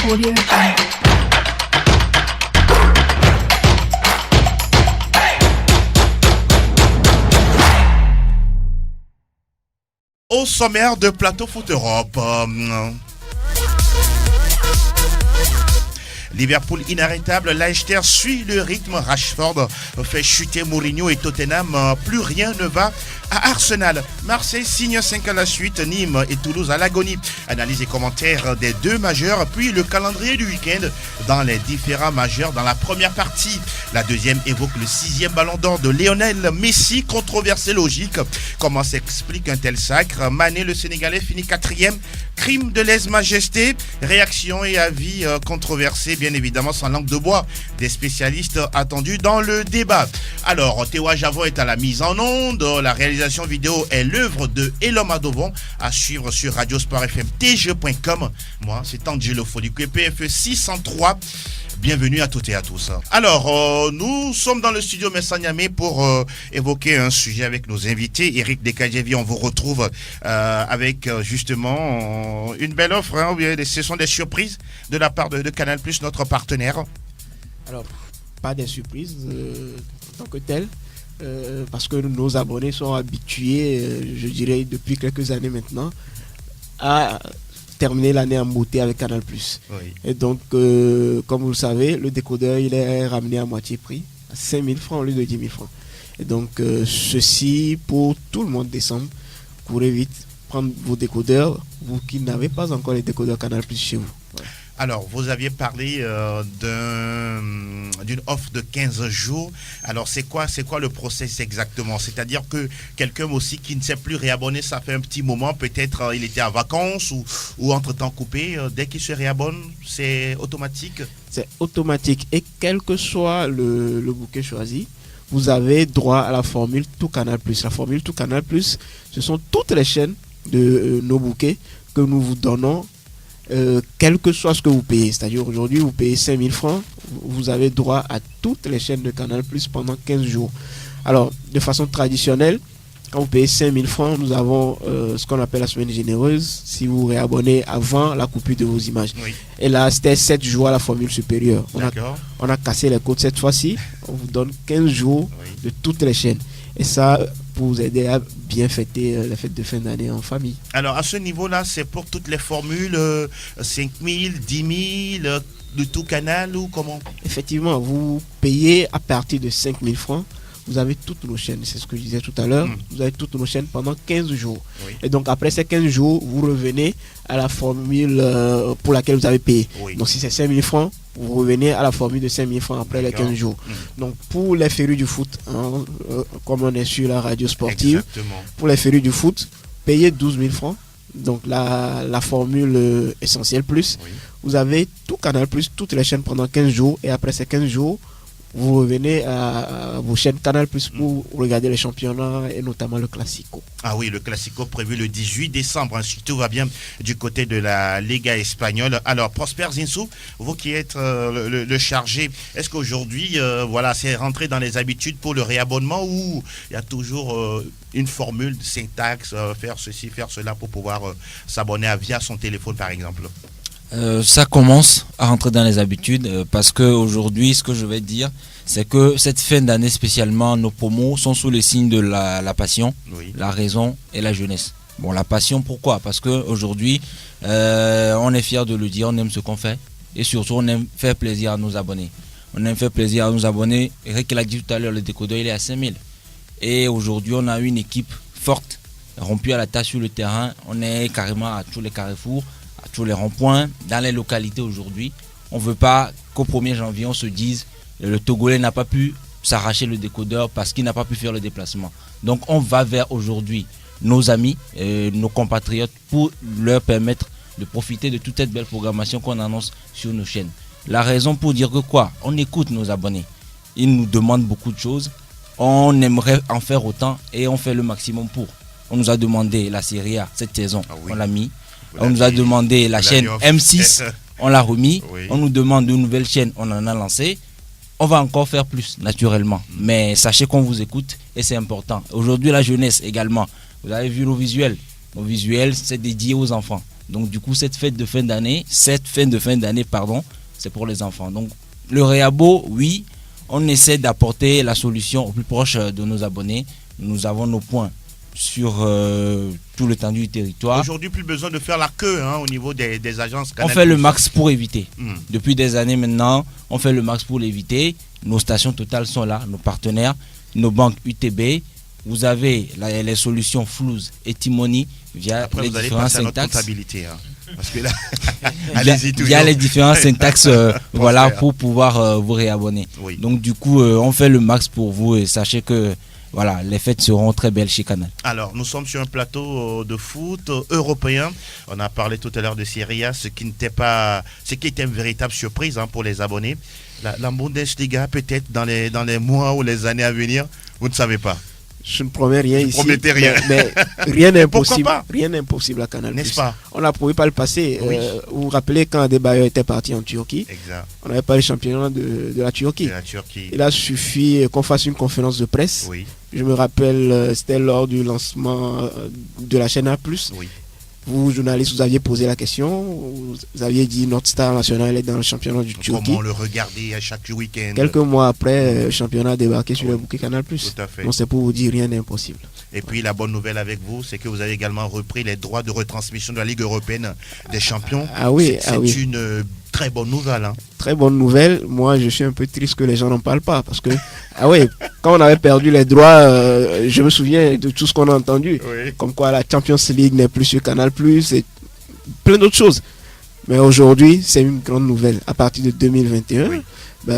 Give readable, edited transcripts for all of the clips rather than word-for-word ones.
Audio Jungle. Au sommaire de Plateau Foot Europe. Liverpool inarrêtable, Leicester suit le rythme, Rashford fait chuter Mourinho et Tottenham, plus rien ne va à Arsenal. Marseille signe 5 à la suite, Nîmes et Toulouse à l'agonie. Analyse et commentaires des deux majeurs, puis le calendrier du week-end dans les différents majeurs dans la première partie. La deuxième évoque le 6e ballon d'or de Lionel Messi, controversée logique. Comment s'explique un tel sacre? Mané, le Sénégalais, finit 4e. Crime de lèse-majesté, réaction et avis controversés, bien évidemment sans langue de bois. Des spécialistes attendus dans le débat. Alors, Théo Javon est à la mise en onde. La réalisation vidéo est l'œuvre de Elom Adovon, à suivre sur Radiosport FM TG.com. Moi, c'est Angelo Folico, PFE 603. Bienvenue à toutes et à tous. Alors, nous sommes dans le studio Messanyamé pour évoquer un sujet avec nos invités. Eric Dekadjevi, on vous retrouve avec justement une belle offre. Ce sont des surprises de la part de Canal+, notre partenaire. Alors, pas des surprises en tant que telles, parce que nos abonnés sont habitués, je dirais depuis quelques années maintenant, à terminer l'année en beauté avec Canal+. Oui. Et donc, comme vous le savez, le décodeur il est ramené à moitié prix, à 5 000 francs au lieu de 10 000 francs. Et donc, ceci pour tout le monde décembre. Courez vite, prendre vos décodeurs, vous qui n'avez pas encore les décodeurs Canal+ chez vous. Voilà. Alors, vous aviez parlé d'une offre de 15 jours. Alors, c'est quoi le process exactement? C'est-à-dire que quelqu'un aussi qui ne s'est plus réabonné, ça fait un petit moment, peut-être il était en vacances ou entre-temps coupé. Dès qu'il se réabonne, c'est automatique? C'est automatique. Et quel que soit le bouquet choisi, vous avez droit à la formule Tout Canal+. La formule Tout Canal+, ce sont toutes les chaînes de nos bouquets que nous vous donnons. Quel que soit ce que vous payez, c'est-à-dire aujourd'hui vous payez 5 000 francs, vous avez droit à toutes les chaînes de Canal+ pendant 15 jours. Alors, de façon traditionnelle, quand vous payez 5 000 francs, nous avons ce qu'on appelle la semaine généreuse, si vous réabonnez avant la coupure de vos images. Oui. Et là, c'était 7 jours à la formule supérieure. On a cassé les codes cette fois-ci, on vous donne 15 jours de toutes les chaînes. Et ça, pour vous aider à bien fêter la fête de fin d'année en famille. Alors, à ce niveau-là, c'est pour toutes les formules 5 000, 10 000, de tout canal ou comment? Effectivement, vous payez à partir de 5 000 francs. Vous avez toutes nos chaînes, c'est ce que je disais tout à l'heure. Vous avez toutes nos chaînes pendant 15 jours. Oui. Et donc, après ces 15 jours, vous revenez à la formule pour laquelle vous avez payé. Oui. Donc, si c'est 5 000 francs, vous revenez à la formule de 5 000 francs après les 15 jours. Donc, pour les férus du foot, comme on est sur la radio sportive, exactement. Pour les férus du foot, payez 12 000 francs. Donc, la formule essentielle plus. Oui. Vous avez tout Canal+, toutes les chaînes pendant 15 jours. Et après ces 15 jours, vous revenez à vos chaînes Canal+ pour regarder les championnats et notamment le Classico. Ah oui, le Classico prévu le 18 décembre, si tout va bien du côté de la Liga espagnole. Alors, Prosper Zinsou, vous qui êtes le chargé, est-ce qu'aujourd'hui, c'est rentré dans les habitudes pour le réabonnement ou il y a toujours une formule de syntaxe, faire ceci, faire cela pour pouvoir s'abonner via son téléphone par exemple? Ça commence à rentrer dans les habitudes parce qu'aujourd'hui, ce que je vais dire, c'est que cette fin d'année spécialement, nos promos sont sous le signe de la passion, oui. La raison et la jeunesse. Bon, la passion, pourquoi? Parce qu'aujourd'hui, on est fiers de le dire, on aime ce qu'on fait et surtout on aime faire plaisir à nos abonnés. On aime faire plaisir à nos abonnés. Eric l'a dit tout à l'heure, le décodeur il est à 5 000. Et aujourd'hui, on a une équipe forte, rompue à la tâche sur le terrain. On est carrément à tous les carrefours, à tous les ronds-points, dans les localités aujourd'hui. On ne veut pas qu'au 1er janvier, on se dise le Togolais n'a pas pu s'arracher le décodeur parce qu'il n'a pas pu faire le déplacement. Donc on va vers aujourd'hui nos amis, nos compatriotes pour leur permettre de profiter de toute cette belle programmation qu'on annonce sur nos chaînes. La raison pour dire que quoi? On écoute nos abonnés. Ils nous demandent beaucoup de choses. On aimerait en faire autant et on fait le maximum pour. On nous a demandé la Serie A cette saison, on l'a mis. On nous a demandé la chaîne M6, on l'a remis. Oui. On nous demande une nouvelle chaîne, on en a lancé. On va encore faire plus, naturellement. Mais sachez qu'on vous écoute et c'est important. Aujourd'hui, la jeunesse également. Vous avez vu nos visuels. Nos visuels, c'est dédié aux enfants. Donc du coup, cette fin de fin d'année, c'est pour les enfants. Donc le Réabo, oui, on essaie d'apporter la solution au plus proche de nos abonnés. Nous avons nos points sur tout l'étendue du territoire. Aujourd'hui, plus besoin de faire la queue au niveau des agences Canal+. On fait le max pour éviter. Depuis des années maintenant, on fait le max pour l'éviter. Nos stations Total sont là, nos partenaires, nos banques UTB. Vous avez les solutions Flouze et Timoni via Après, les vous allez différents passer à notre syntaxes. comptabilité. Parce que là, allez-y toujours. Il y a les différents syntaxes voilà, pour pouvoir vous réabonner. Oui. Donc du coup, on fait le max pour vous et sachez que voilà, les fêtes seront très belles chez Canal. Alors, nous sommes sur un plateau de foot européen. On a parlé tout à l'heure de Serie A, ce qui était une véritable surprise pour les abonnés. La Bundesliga, peut-être dans les mois ou les années à venir, vous ne savez pas. Je ne promets rien ici. Promettez rien. Mais rien n'est Pourquoi impossible. pas? Rien n'est impossible à Canal+. N'est-ce pas? On l'a prouvé par le passé. Oui. Vous vous rappelez quand Adebayor était parti en Turquie, Exact. on n'avait pas le championnat de la Turquie. De la Turquie. Il a suffi qu'on fasse une conférence de presse. Oui. Je me rappelle, c'était lors du lancement de la chaîne A+. Oui. Vous, journalistes, vous aviez posé la question. Vous aviez dit notre star national est dans le championnat du Turquie. Comment le regarder à chaque week-end? Quelques mois après, le championnat a débarqué sur le bouquet Canal+. Tout à fait. Donc c'est pour vous dire, rien n'est impossible. Et puis la bonne nouvelle avec vous, c'est que vous avez également repris les droits de retransmission de la Ligue européenne des champions. Ah oui, c'est oui. une très bonne nouvelle. Très bonne nouvelle. Moi, je suis un peu triste que les gens n'en parlent pas parce que, quand on avait perdu les droits, je me souviens de tout ce qu'on a entendu. Oui. Comme quoi la Champions League n'est plus sur Canal+, et plein d'autres choses. Mais aujourd'hui, c'est une grande nouvelle. À partir de 2021, Oui.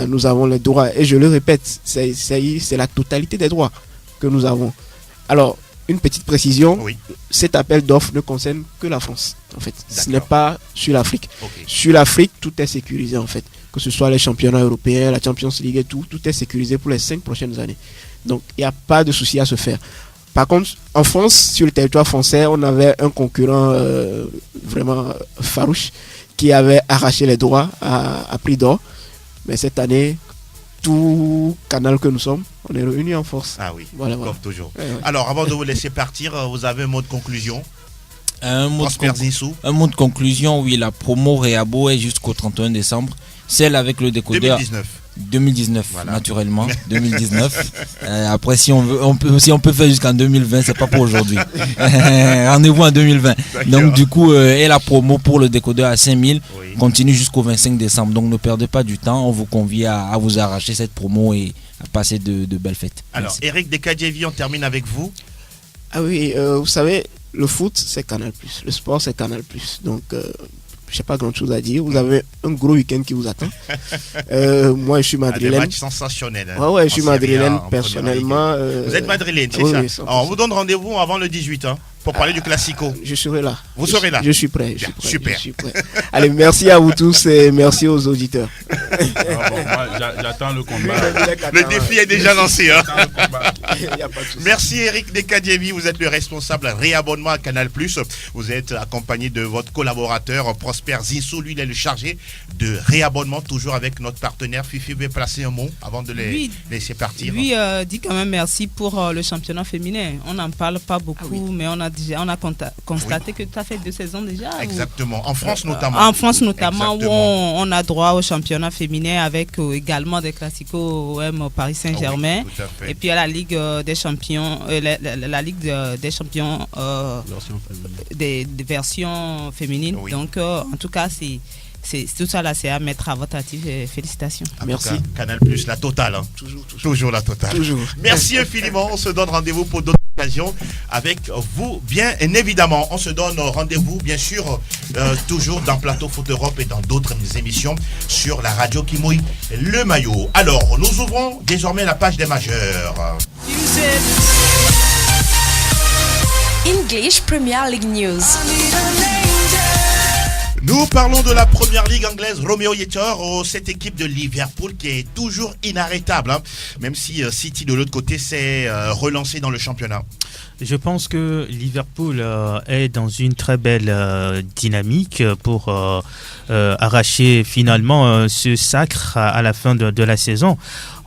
nous avons les droits. Et je le répète, c'est la totalité des droits que nous avons. Alors, une petite précision, Oui. cet appel d'offres ne concerne que la France, en fait. Ce D'accord. n'est pas sur l'Afrique. Ok. Sur l'Afrique, tout est sécurisé, en fait. Que ce soit les championnats européens, la Champions League et tout est sécurisé pour les 5 prochaines années. Donc, il n'y a pas de souci à se faire. Par contre, en France, sur le territoire français, on avait un concurrent vraiment farouche qui avait arraché les droits à prix d'or. Mais cette année, tout canal que nous sommes, on est réunis en force. Ah oui, Voilà. comme toujours. Ouais. Alors, avant de vous laisser partir, vous avez un mot de conclusion. Un mot Prosper Zissou. de conclusion, oui, la promo Réabo est jusqu'au 31 décembre. Celle avec le décodeur 2019, Voilà. naturellement, 2019. Après, si on peut faire jusqu'en 2020, c'est pas pour aujourd'hui. Rendez-vous en 2020. Donc du coup, et la promo pour le décodeur à 5000 Oui. continue jusqu'au 25 décembre. Donc ne perdez pas du temps. On vous convie à vous arracher cette promo et à passer de belles fêtes. Alors, Merci. Eric Dekadjevi, on termine avec vous. Ah oui, vous savez, le foot, c'est Canal+. Le sport, c'est Canal+. Donc, je n'ai pas grand-chose à dire. Vous avez un gros week-end qui vous attend. Moi, je suis Des madrilène. matchs sensationnels. Ouais, je suis En Serie A, madrilène en personnellement. Première Ligue. Vous êtes madrilène, c'est oui, ça? oui, 100%. Alors, on vous donne rendez-vous avant le 18 pour parler du Classico. Je serai là. Vous serez là. Je suis prêt. Bien, super. Je suis prêt. Allez, merci à vous tous et merci aux auditeurs. Moi, j'attends le combat. Le défi est déjà lancé. J'attends le combat. Il y a pas de souci. Merci Eric Dekadjevi, vous êtes le responsable réabonnement à Canal+. Vous êtes accompagné de votre collaborateur Prosper Zissou, lui il est le chargé de réabonnement, toujours avec notre partenaire. Fifi, vous pouvez placer un mot avant de les laisser partir. Oui, dis quand même merci pour le championnat féminin. On n'en parle pas beaucoup, mais on a constaté que tu as fait 2 saisons déjà. Exactement, en France notamment. En France notamment, Exactement. où on a droit au championnat féminin avec également des classicos OM Paris Saint-Germain. Oui, tout à fait. Et puis à la Ligue des Champions, la Ligue des Champions des versions féminines. Oui. Donc en tout cas, c'est tout ça là, c'est à mettre à votre actif et félicitations. En Merci. tout cas, Canal+, la totale. Toujours la totale. Toujours. Merci infiniment. On se donne rendez-vous pour d'autres occasions avec vous, bien évidemment. On se donne rendez-vous, bien sûr, toujours dans Plateau Foot Europe et dans d'autres émissions sur la radio qui mouille le maillot. Alors, nous ouvrons désormais la page des majeurs. English Premier League News. Nous parlons de la première ligue anglaise. Romeo Yetor, cette équipe de Liverpool qui est toujours inarrêtable, même si City de l'autre côté s'est relancé dans le championnat. Je pense que Liverpool est dans une très belle dynamique pour arracher finalement ce sacre à la fin de la saison.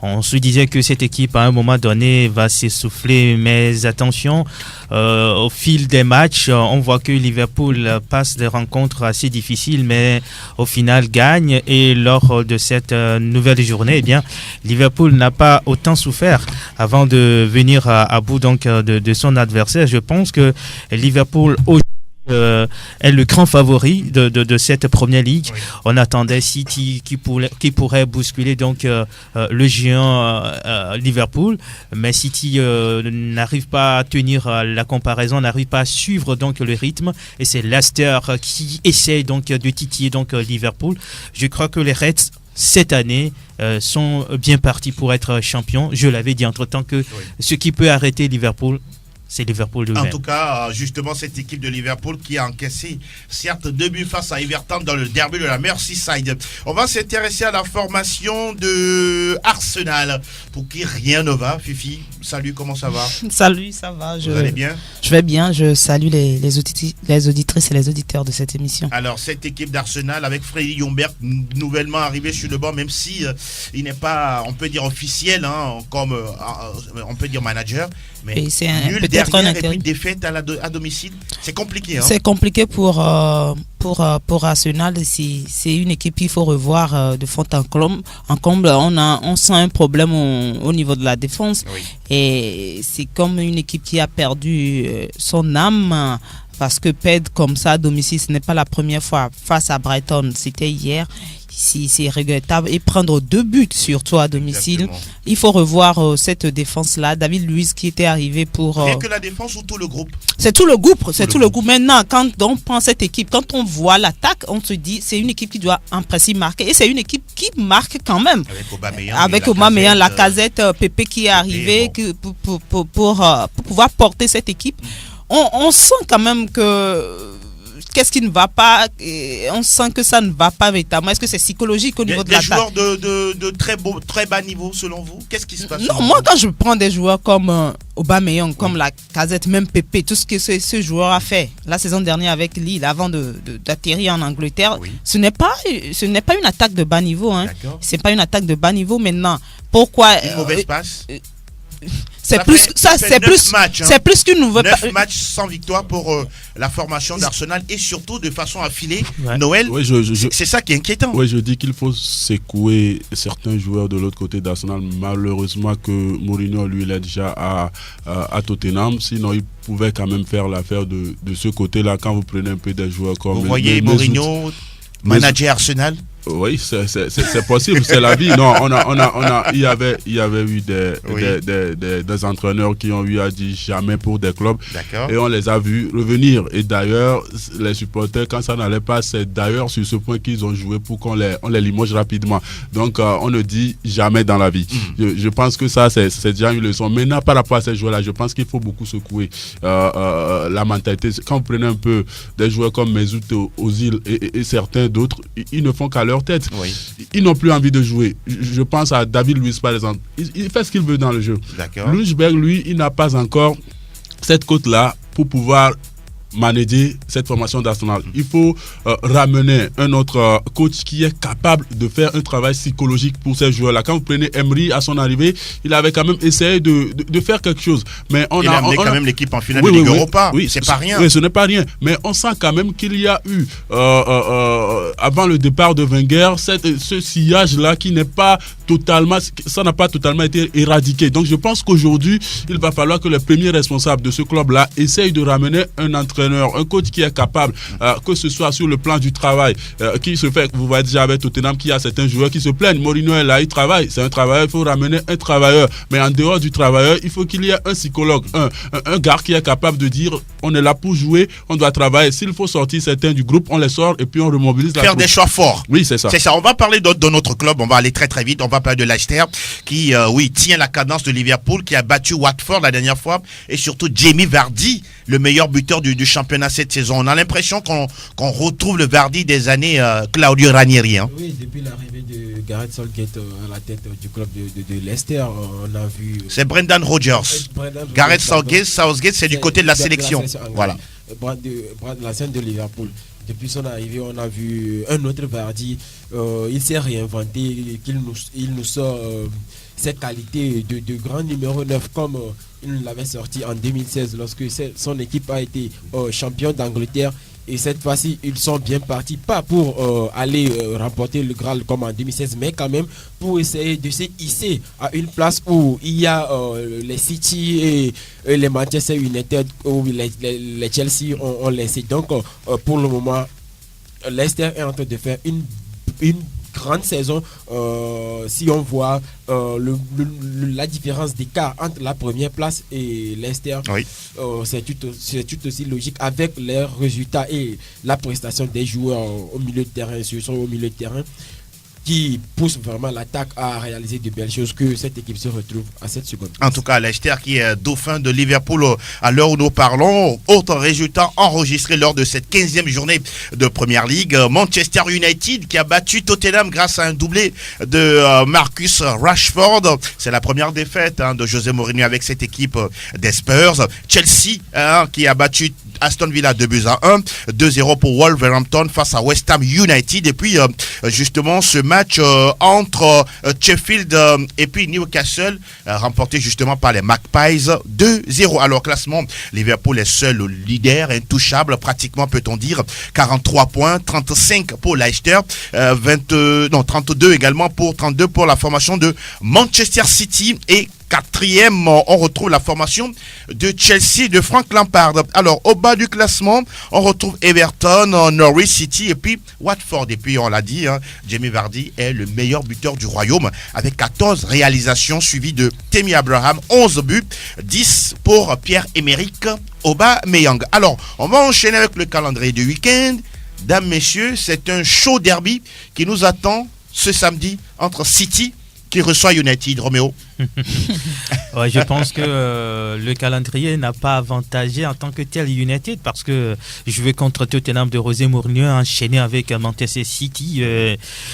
On se disait que cette équipe, à un moment donné, va s'essouffler, mais attention, au fil des matchs, on voit que Liverpool passe des rencontres assez difficiles, mais au final gagne. Et lors de cette nouvelle journée, eh bien, Liverpool n'a pas autant souffert avant de venir à bout donc de son adversaire. Je pense que Liverpool est le grand favori de cette première ligue. Oui. On attendait City qui pourrait bousculer donc le géant Liverpool, mais City n'arrive pas à tenir la comparaison, n'arrive pas à suivre donc le rythme, et c'est Leicester qui essaye donc de titiller donc Liverpool. Je crois que les Reds cette année sont bien partis pour être champions. Je l'avais dit entre-temps que ce qui peut arrêter Liverpool, c'est Liverpool lui-même. En tout cas, justement, cette équipe de Liverpool qui a encaissé, certes, 2 buts face à Everton dans le derby de la Merseyside. On va s'intéresser à la formation de Arsenal, pour qui rien ne va. Fifi, salut, comment ça va? Salut, ça va. Vous allez bien? Je vais bien, je salue les auditrices et les auditeurs de cette émission. Alors, cette équipe d'Arsenal avec Freddy Ljungberg, nouvellement arrivé sur le banc, même si il n'est pas, on peut dire, officiel, hein, comme on peut dire manager, mais c'est nul derrière et puis défaite à domicile. C'est compliqué. Hein? C'est compliqué pour Arsenal. C'est une équipe qu'il faut revoir de fond en comble. On sent un problème au niveau de la défense. Oui. Et c'est comme une équipe qui a perdu son âme. Parce que perdre comme ça à domicile, ce n'est pas la première fois. Face à Brighton, c'était hier. C'est regrettable. Et prendre 2 buts surtout à domicile. Exactement. Il faut revoir cette défense-là. David Luiz qui était arrivé pour... Rien que la défense ou tout le groupe? C'est tout le groupe. C'est tout le groupe. Maintenant, quand on prend cette équipe, quand on voit l'attaque, on se dit c'est une équipe qui doit en principe marquer. Et c'est une équique qui marque quand même. Avec Aubameyang, Lacazette, Pepe qui est arrivé pour pouvoir porter cette équipe. On sent quand même que... Qu'est-ce qui ne va pas? On sent que ça ne va pas véritablement. Est-ce que c'est psychologique au niveau de l'attaque? Des joueurs de très bas niveau selon vous? Qu'est-ce qui se passe? Non, moi quand je prends des joueurs comme Aubameyang, comme Lacazette, même Pepe, tout ce que ce joueur a fait la saison dernière avec Lille avant d'atterrir en Angleterre, ce n'est pas une attaque de bas niveau. Hein. C'est pas une attaque de bas niveau maintenant. Pourquoi? Une mauvaise passe? C'est plus qu'une nouvelle 9 matchs sans victoire pour la formation d'Arsenal et surtout de façon affilée. Noël, c'est ça qui est inquiétant. Oui, je dis qu'il faut secouer certains joueurs de l'autre côté d'Arsenal. Malheureusement que Mourinho, lui, il est déjà à Tottenham. Sinon, il pouvait quand même faire l'affaire de ce côté-là quand vous prenez un peu des joueurs comme... Vous voyez Mourinho manager Arsenal? Oui, c'est possible, c'est la vie. Non, il y avait eu des entraîneurs qui ont eu à dire jamais pour des clubs. D'accord. Et on les a vus revenir. Et d'ailleurs, les supporters, quand ça n'allait pas, c'est d'ailleurs sur ce point qu'ils ont joué pour qu'on les limoge rapidement. Donc, on ne dit jamais dans la vie. Je pense que ça, c'est déjà une leçon. Maintenant, par rapport à ces joueurs-là, je pense qu'il faut beaucoup secouer la mentalité. Quand vous prenez un peu des joueurs comme Mesut Ozil et certains d'autres, ils ne font qu'à leur tête. Oui. Ils n'ont plus envie de jouer. Je pense à David Luiz par exemple. Il fait ce qu'il veut dans le jeu. Ljungberg, lui, il n'a pas encore cette cote-là pour pouvoir manager cette formation d'Arsenal. Il faut ramener un autre coach qui est capable de faire un travail psychologique pour ces joueurs-là. Quand vous prenez Emery à son arrivée, il avait quand même essayé de faire quelque chose. Mais il a amené quand même l'équipe en finale de Ligue Europa. Oui, c'est pas rien. Oui, ce n'est pas rien. Mais on sent quand même qu'il y a eu, avant le départ de Wenger, ce sillage-là qui n'est pas totalement, ça n'a pas totalement été éradiqué. Donc je pense qu'aujourd'hui, il va falloir que les premiers responsables de ce club-là essayent de ramener un entraîneur, un coach qui est capable, que ce soit sur le plan du travail, qui se fait, vous voyez déjà avec Tottenham, qui a certains joueurs qui se plaignent. Mourinho est là, il travaille, c'est un travailleur, il faut ramener un travailleur. Mais en dehors du travailleur, il faut qu'il y ait un psychologue, un gars qui est capable de dire, on est là pour jouer, on doit travailler. S'il faut sortir certains du groupe, on les sort et puis on remobilise la troupe. Faire des choix forts. Oui, c'est ça. C'est ça. On va parler de notre club, on va aller très très vite. On va parler de Leicester qui, tient la cadence de Liverpool, qui a battu Watford la dernière fois, et surtout Jamie Vardy, le meilleur buteur du championnat cette saison. On a l'impression qu'on retrouve le Vardy des années Claudio Ranieri. Hein. Oui, depuis l'arrivée de Gareth Southgate à la tête du club de Leicester, on a vu... C'est Brendan Rodgers. Gareth Southgate, c'est du côté de la sélection. Voilà. La scène de Liverpool. Depuis son arrivée, on a vu un autre Vardy. Il s'est réinventé, il nous sort ses qualités de grand numéro 9 comme il l'avait sorti en 2016 lorsque son équipe a été champion d'Angleterre. Et cette fois-ci, ils sont bien partis, pas pour aller remporter le Graal comme en 2016, mais quand même pour essayer de se hisser à une place où il y a les City et les Manchester United ou les Chelsea ont laissé. Donc, pour le moment, Leicester est en train de faire une grande saison. Si on voit la différence d'écart entre la première place et Leicester, oui. C'est tout aussi logique avec les résultats et la prestation des joueurs au milieu de terrain, surtout au milieu de terrain, qui pousse vraiment l'attaque à réaliser de belles choses, que cette équipe se retrouve à cette seconde. En tout cas, Leicester qui est dauphin de Liverpool à l'heure où nous parlons. Autre résultat enregistré lors de cette 15e journée de Première Ligue. Manchester United qui a battu Tottenham grâce à un doublé de Marcus Rashford. C'est la première défaite de José Mourinho avec cette équipe des Spurs. Chelsea qui a battu Aston Villa 2-1, 2-0 pour Wolverhampton face à West Ham United. Et puis justement ce match entre Sheffield et puis Newcastle remporté justement par les Magpies 2-0. Alors classement, Liverpool est seul leader, intouchable pratiquement peut-on dire, 43 points, 35 pour Leicester, 32 également pour 32 pour la formation de Manchester City et quatrième, on retrouve la formation de Chelsea de Frank Lampard. Alors, au bas du classement, on retrouve Everton, Norwich City et puis Watford. Et puis, on l'a dit, Jamie Vardy est le meilleur buteur du royaume avec 14 réalisations, suivi de Tammy Abraham, 11 buts, 10 pour Pierre-Emerick Aubameyang. Alors, on va enchaîner avec le calendrier du week-end. Dames, messieurs, c'est un show derby qui nous attend ce samedi entre City qui reçoit United. Roméo. Ouais, je pense que le calendrier n'a pas avantagé en tant que tel United parce que jouer contre Tottenham de José Mourinho enchaîné avec Manchester City,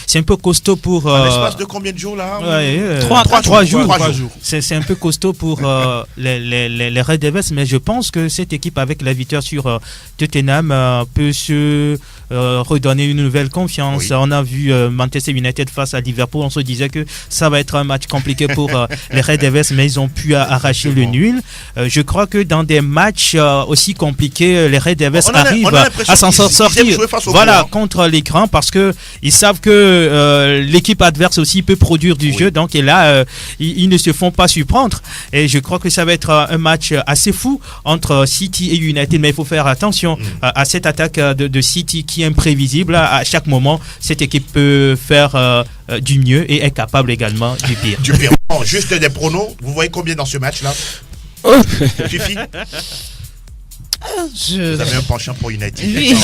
c'est un peu costaud pour... En l'espace de combien de jours là? Trois jours. C'est un peu costaud pour les Red Devils, mais je pense que cette équipe avec la victoire sur Tottenham peut se redonner une nouvelle confiance. Oui. On a vu Manchester United face à Liverpool, on se disait que ça va être un match compliqué pour les Red Devils, mais ils ont pu arracher le nul. Je crois que dans des matchs aussi compliqués, les Red Devils arrivent à s'en sortir contre les grands parce que ils savent que l'équipe adverse aussi peut produire du jeu, donc et là ils ne se font pas surprendre et je crois que ça va être un match assez fou entre City et United, mais il faut faire attention à cette attaque de City qui est imprévisible. À chaque moment cette équipe peut faire du mieux et est capable également du pire. Bon, juste des pronos, vous voyez combien dans ce match là? Fifi? Vous avez un penchant pour United. Oui.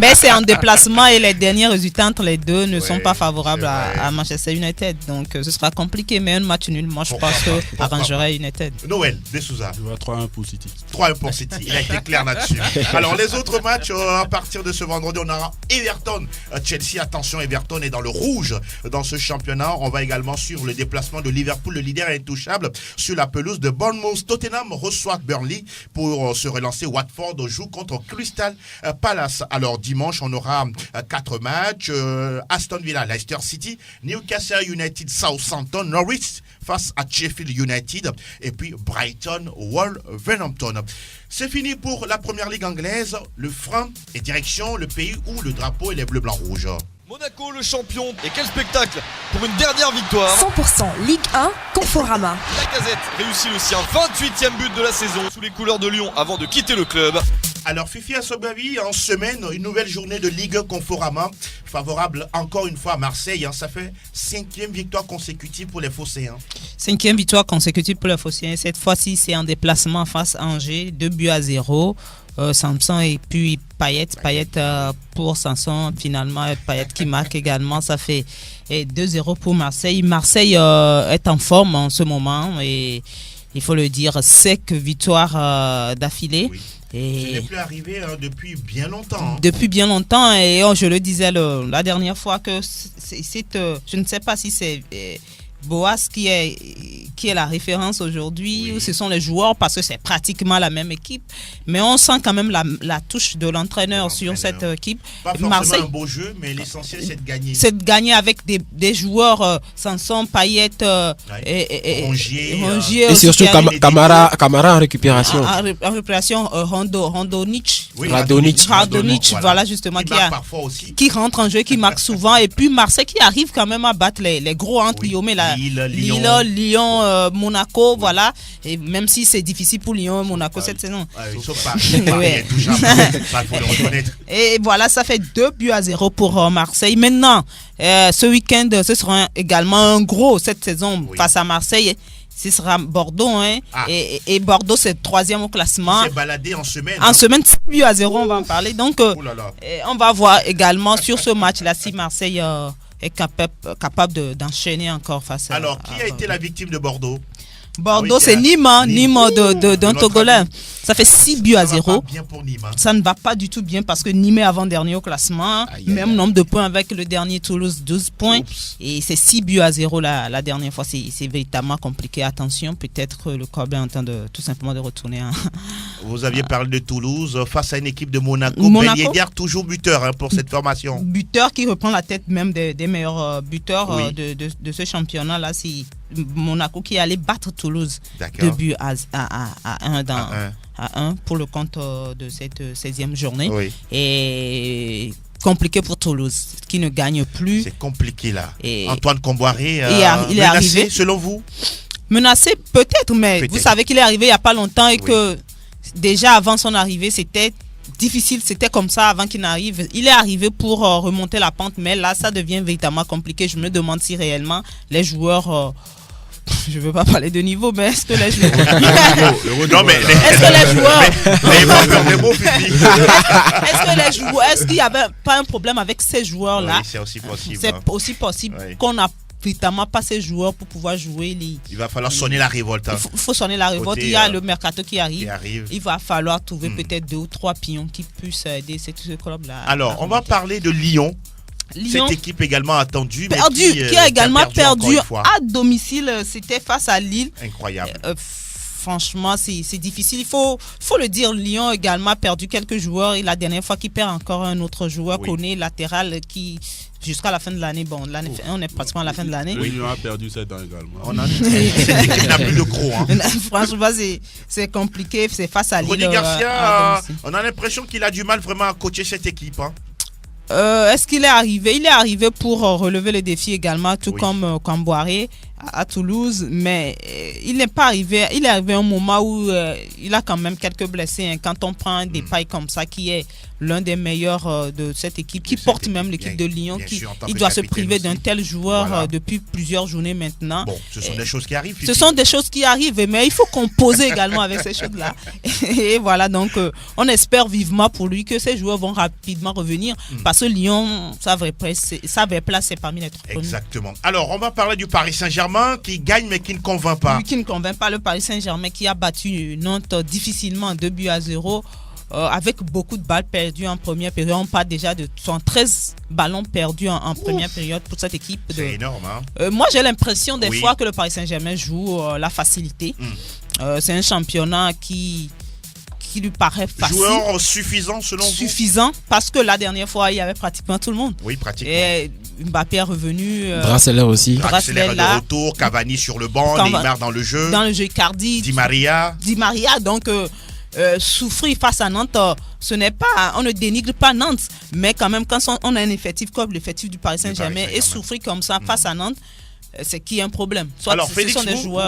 Mais c'est en déplacement et les derniers résultats entre les deux ne sont pas favorables à Manchester United. Donc ce sera compliqué, mais un match nul, moi je pense que arrangerait United. Noël, de Souza. Je vois 3-1 pour City. 3-1 pour City, il a été clair là-dessus. Alors les autres matchs, à partir de ce vendredi, on aura Everton, Chelsea. Attention, Everton est dans le rouge dans ce championnat. On va également suivre le déplacement de Liverpool, le leader intouchable, sur la pelouse de Bournemouth. Tottenham reçoit Burnley pour se relancer. Watford joue contre Crystal Palace. Alors dimanche, on aura 4 matchs. Aston Villa, Leicester City, Newcastle United, Southampton, Norwich face à Sheffield United et puis Brighton, Wolverhampton. C'est fini pour la première ligue anglaise. Le frein et direction le pays où le drapeau est les bleus, blancs, rouges. Monaco le champion, et quel spectacle pour une dernière victoire. 100% Ligue 1, Conforama. Lacazette réussit le sien, 28e but de la saison sous les couleurs de Lyon avant de quitter le club. Alors Fifi Assobavi, en semaine, une nouvelle journée de Ligue Conforama, favorable encore une fois à Marseille. Ça fait 5e victoire consécutive pour les Phocéens. 5e victoire consécutive pour les Phocéens. Cette fois-ci, c'est en déplacement face à Angers, 2-0. Samson et puis Payet pour Samson, finalement Payet qui marque également, ça fait 2-0 pour Marseille. Marseille est en forme en ce moment et il faut le dire, 5 victoires d'affilée. Oui. Et ce n'est plus arrivé depuis bien longtemps. Depuis bien longtemps, et je le disais la dernière fois que je ne sais pas si c'est Boas qui qui est la référence aujourd'hui, ou ce sont les joueurs, parce que c'est pratiquement la même équipe. Mais on sent quand même la touche de l'entraîneur sur cette équipe. Pas forcément Marseille, un beau jeu, mais l'essentiel c'est de gagner. C'est de gagner avec des joueurs Sanson, Payet, Rongier, et surtout Camara en récupération. En récupération, Radonic, voilà. voilà justement, qui rentre en jeu, qui marque souvent. Et puis Marseille qui arrive quand même à battre les gros entre Guillaume, Lyon, Monaco, voilà. Et même si c'est difficile pour Lyon et Monaco cette saison. Ils sont pas intouchables, ça faut le reconnaître. Et voilà, ça fait 2-0 pour Marseille. Maintenant, ce week-end, ce sera également un gros cette saison face à Marseille. Ce sera Bordeaux, hein. Et Bordeaux c'est 3e au classement. C'est baladé en semaine. En semaine, 6-0, on va en parler. Donc, on va voir également sur ce match-là si Marseille est capable d'enchaîner encore face à. Alors, qui a été la victime de Bordeaux? Bordeaux, c'est Nîmes d'un Togolais. Ça fait 6-0. Ça ne va pas du tout bien parce que Nîmes est avant-dernier au classement. Même nombre de points avec le dernier Toulouse, 12 points. Et c'est 6-0 la dernière fois. C'est véritablement compliqué. Attention, peut-être le club est en train de tout simplement de retourner. Vous aviez parlé de Toulouse face à une équipe de Monaco. Ben Yedder, toujours buteur pour cette formation. Buteur qui reprend la tête même des meilleurs buteurs de ce championnat-là. C'est Monaco qui est allé battre Toulouse 2 buts à 1 pour le compte de cette 16e journée. Et compliqué pour Toulouse qui ne gagne plus. C'est compliqué là. Antoine Comboiré il est arrivé selon vous? Menacé peut-être, mais vous savez qu'il est arrivé il n'y a pas longtemps et que déjà avant son arrivée c'était difficile, c'était comme ça avant qu'il n'arrive. Il est arrivé pour remonter la pente, mais là ça devient véritablement compliqué. Je me demande si réellement les joueurs je ne veux pas parler de niveau, mais est-ce que les joueurs est-ce qu'il n'y avait pas un problème avec ces joueurs-là? C'est aussi possible. C'est aussi possible qu'on n'a évidemment pas ces joueurs pour pouvoir jouer. Il va falloir sonner la révolte. Il faut sonner la révolte. Il y a le mercato qui arrive. Il va falloir trouver peut-être 2 ou 3 pions qui puissent aider ce club-là. Alors, on va parler de Lyon. Cette équipe également attendue. Qui a également perdu à domicile. C'était face à Lille. Incroyable. Franchement, c'est difficile. Il faut le dire. Lyon a également perdu quelques joueurs. Et la dernière fois qu'il perd encore un autre joueur, Koné, latéral, qui jusqu'à la fin de l'année. Bon, on est pratiquement à la fin de l'année. Oui, Lyon a perdu 7 ans également. On n'a plus de gros. Franchement, c'est compliqué. C'est face à Lille. Rudy Garcia, on a l'impression qu'il a du mal vraiment à coacher cette équipe. Est-ce qu'il est arrivé? Il est arrivé pour relever les défis également, tout comme Camboiré à Toulouse, mais il n'est pas arrivé. Il est arrivé à un moment où il a quand même quelques blessés. Quand on prend des pailles comme ça, qui est l'un des meilleurs de cette équipe, qui porte même l'équipe de Lyon, il doit se priver d'un tel joueur depuis plusieurs journées maintenant. Bon, ce sont des choses qui arrivent. Ce sont des choses qui arrivent, mais il faut composer également avec ces choses-là. Et voilà, donc on espère vivement pour lui que ces joueurs vont rapidement revenir, parce que Lyon, sa vraie place, c'est parmi les 3 premiers. Exactement. Alors, on va parler du Paris Saint-Germain qui gagne mais qui ne convainc pas. Oui, qui ne convainc pas. Le Paris Saint-Germain qui a battu Nantes difficilement 2-0 avec beaucoup de balles perdues en première période. On parle déjà de 113 ballons perdus en première période pour cette équipe. C'est énorme. Hein? Moi, j'ai l'impression des fois que le Paris Saint-Germain joue la facilité. C'est un championnat qui lui paraît facile. Joueur suffisant selon vous? Suffisant, parce que la dernière fois, il y avait pratiquement tout le monde. Oui, pratiquement. Et Mbappé est revenu. Draxler aussi. Draxler de retour, Cavani sur le banc, Neymar dans le jeu. Dans le jeu, Icardi. Di Maria. Donc, souffrir face à Nantes, ce n'est pas, on ne dénigre pas Nantes, mais quand même, quand on a un effectif comme l'effectif du Paris Saint-Germain et souffrir comme ça face à Nantes, c'est qu'il y a un problème. Soit alors Félix,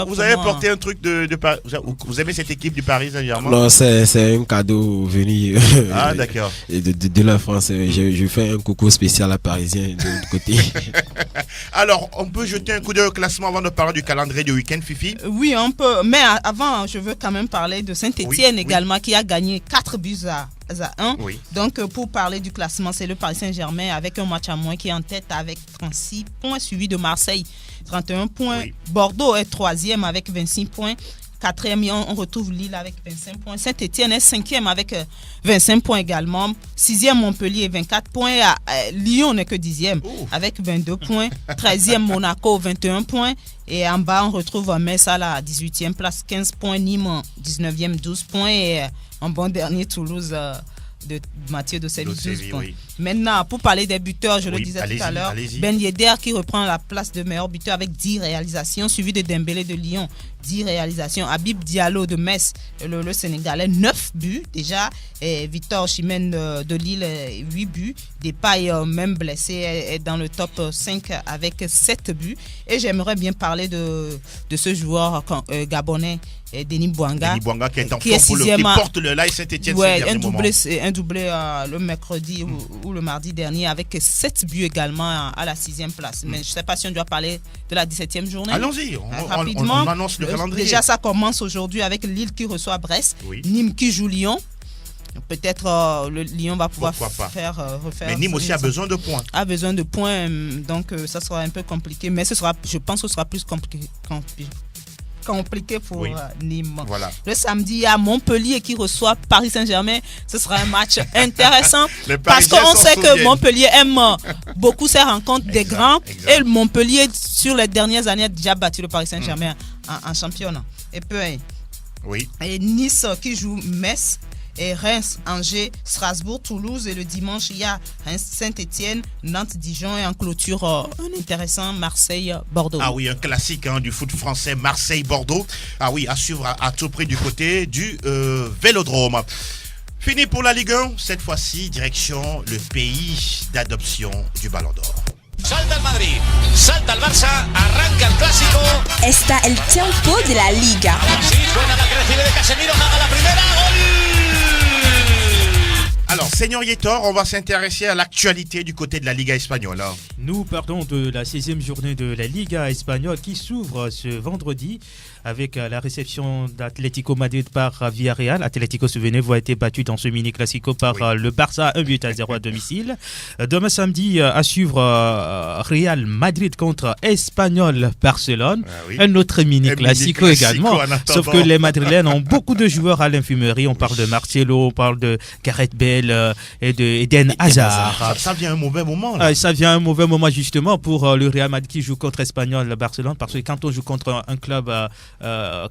vous avez porté un truc de vous aimez cette équipe du Paris Saint-Germain? Non, c'est un cadeau venu d'accord. de la France. Je fais un coucou spécial à Parisien de l'autre côté. Alors, on peut jeter un coup d'œil au classement avant de parler du calendrier du week-end, Fifi? Oui, on peut. Mais avant, je veux quand même parler de Saint-Etienne également, qui a gagné 4 buts à 1. Donc, pour parler du classement, c'est le Paris Saint-Germain avec un match à moins qui est en tête avec 36 points, suivi de Marseille, 31 points. Bordeaux est 3e avec 26 points. 4e, on retrouve Lille avec 25 points. Saint-Etienne est 5e avec 25 points également. 6e, Montpellier, 24 points. Lyon n'est que 10e avec 22 points. 13e, Monaco, 21 points. Et en bas, on retrouve Metz à la 18e place, 15 points. Nîmes, 19e, 12 points. Et en bon dernier, Toulouse de Mathieu de Séville, 12 points. Oui. Maintenant, pour parler des buteurs, je le disais tout à l'heure, Ben Yedder qui reprend la place de meilleur buteur avec 10 réalisations, suivi de Dembélé de Lyon, 10 réalisations. Habib Diallo de Metz, le Sénégalais, 9 buts déjà. Et Victor Osimhen de Lille, 8 buts. Depay, même blessé, est dans le top 5 avec 7 buts. Et j'aimerais bien parler de ce joueur gabonais, Denis Bouanga. Denis Bouanga qui est en forme, qui porte le Live Saint-Etienne. Ouais, un doublé le mercredi ou le mardi dernier avec 7 buts également à la 6e place. Mais je ne sais pas si on doit parler de la 17e journée. Allons-y, rapidement. On annonce le calendrier. Déjà, ça commence aujourd'hui avec Lille qui reçoit Brest, Nîmes qui joue Lyon. Peut-être le Lyon va pouvoir refaire. Mais Nîmes aussi a besoin de points. A besoin de points, donc ça sera un peu compliqué. Mais je pense que ce sera plus compliqué pour Nîmes. Voilà. Le samedi, il y a Montpellier qui reçoit Paris Saint-Germain. Ce sera un match intéressant parce qu'on sait que Montpellier aime beaucoup ces rencontres des grands. Et le Montpellier, sur les dernières années, a déjà battu le Paris Saint-Germain en championnat. Et Nice qui joue Metz. Et Reims, Angers, Strasbourg, Toulouse. Et le dimanche, il y a Reims, Saint-Etienne, Nantes, Dijon. Et en clôture, un intéressant Marseille, Bordeaux. Ah oui, un classique du foot français, Marseille-Bordeaux. Ah oui, à suivre à tout prix du côté du Vélodrome. Fini pour la Ligue 1. Cette fois-ci, direction le pays d'adoption du Ballon d'Or. Salta el Madrid, salta el Barça, arranca el clásico. Está el tiempo de la Liga. Sí, suena la que recibe de Casemiro, haga la primera, gol. Alors, Seigneur Yétor, on va s'intéresser à l'actualité du côté de la Liga espagnole. Nous partons de la 16e journée de la Liga espagnole qui s'ouvre ce vendredi avec la réception d'Atlético Madrid par Villarreal. Atlético, souvenez-vous, a été battu dans ce mini-classico par le Barça, 1-0 à domicile. Demain samedi, à suivre Real Madrid contre Espanyol Barcelone. Un autre mini-classico également. Sauf que les Madrilènes ont beaucoup de joueurs à l'infirmerie. On parle de Marcelo, on parle de Gareth Bale et d'Eden Hazard. Ça vient un mauvais moment. Là. Ça vient un mauvais moment justement pour le Real Madrid qui joue contre Espanyol Barcelone. Parce que quand on joue contre un club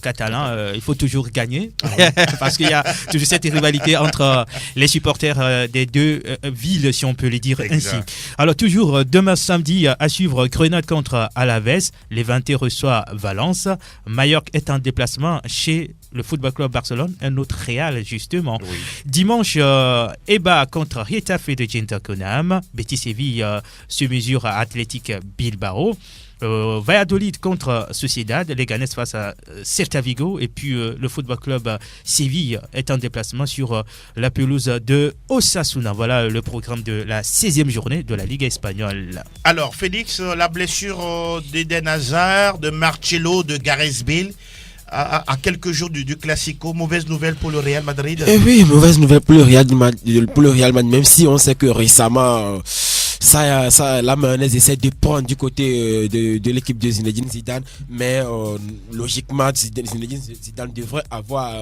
catalan, il faut toujours gagner parce qu'il y a toujours cette rivalité entre les supporters des deux villes, si on peut le dire ainsi. Alors toujours demain samedi à suivre Grenade contre Alaves, Levante reçoit Valence, Mallorca est en déplacement chez le Football Club Barcelone, un autre Real justement. Dimanche, Eibar contre Getafe de Gintaconam, Betis Séville se mesure à Athletic Bilbao. Valladolid contre Sociedad, Leganés face à Celta Vigo et puis le Football Club Séville est en déplacement sur la pelouse de Osasuna. Voilà le programme de la 16e journée de la Ligue espagnole. Alors Félix, la blessure d'Eden Hazard, de Marcelo, de Gareth Bale à quelques jours du Classico, mauvaise nouvelle pour le Real Madrid. Oui, mauvaise nouvelle pour le Real Madrid, même si on sait que récemment la mayonnaise essaie de prendre du côté de l'équipe de Zinedine Zidane, mais logiquement Zinedine Zidane devrait avoir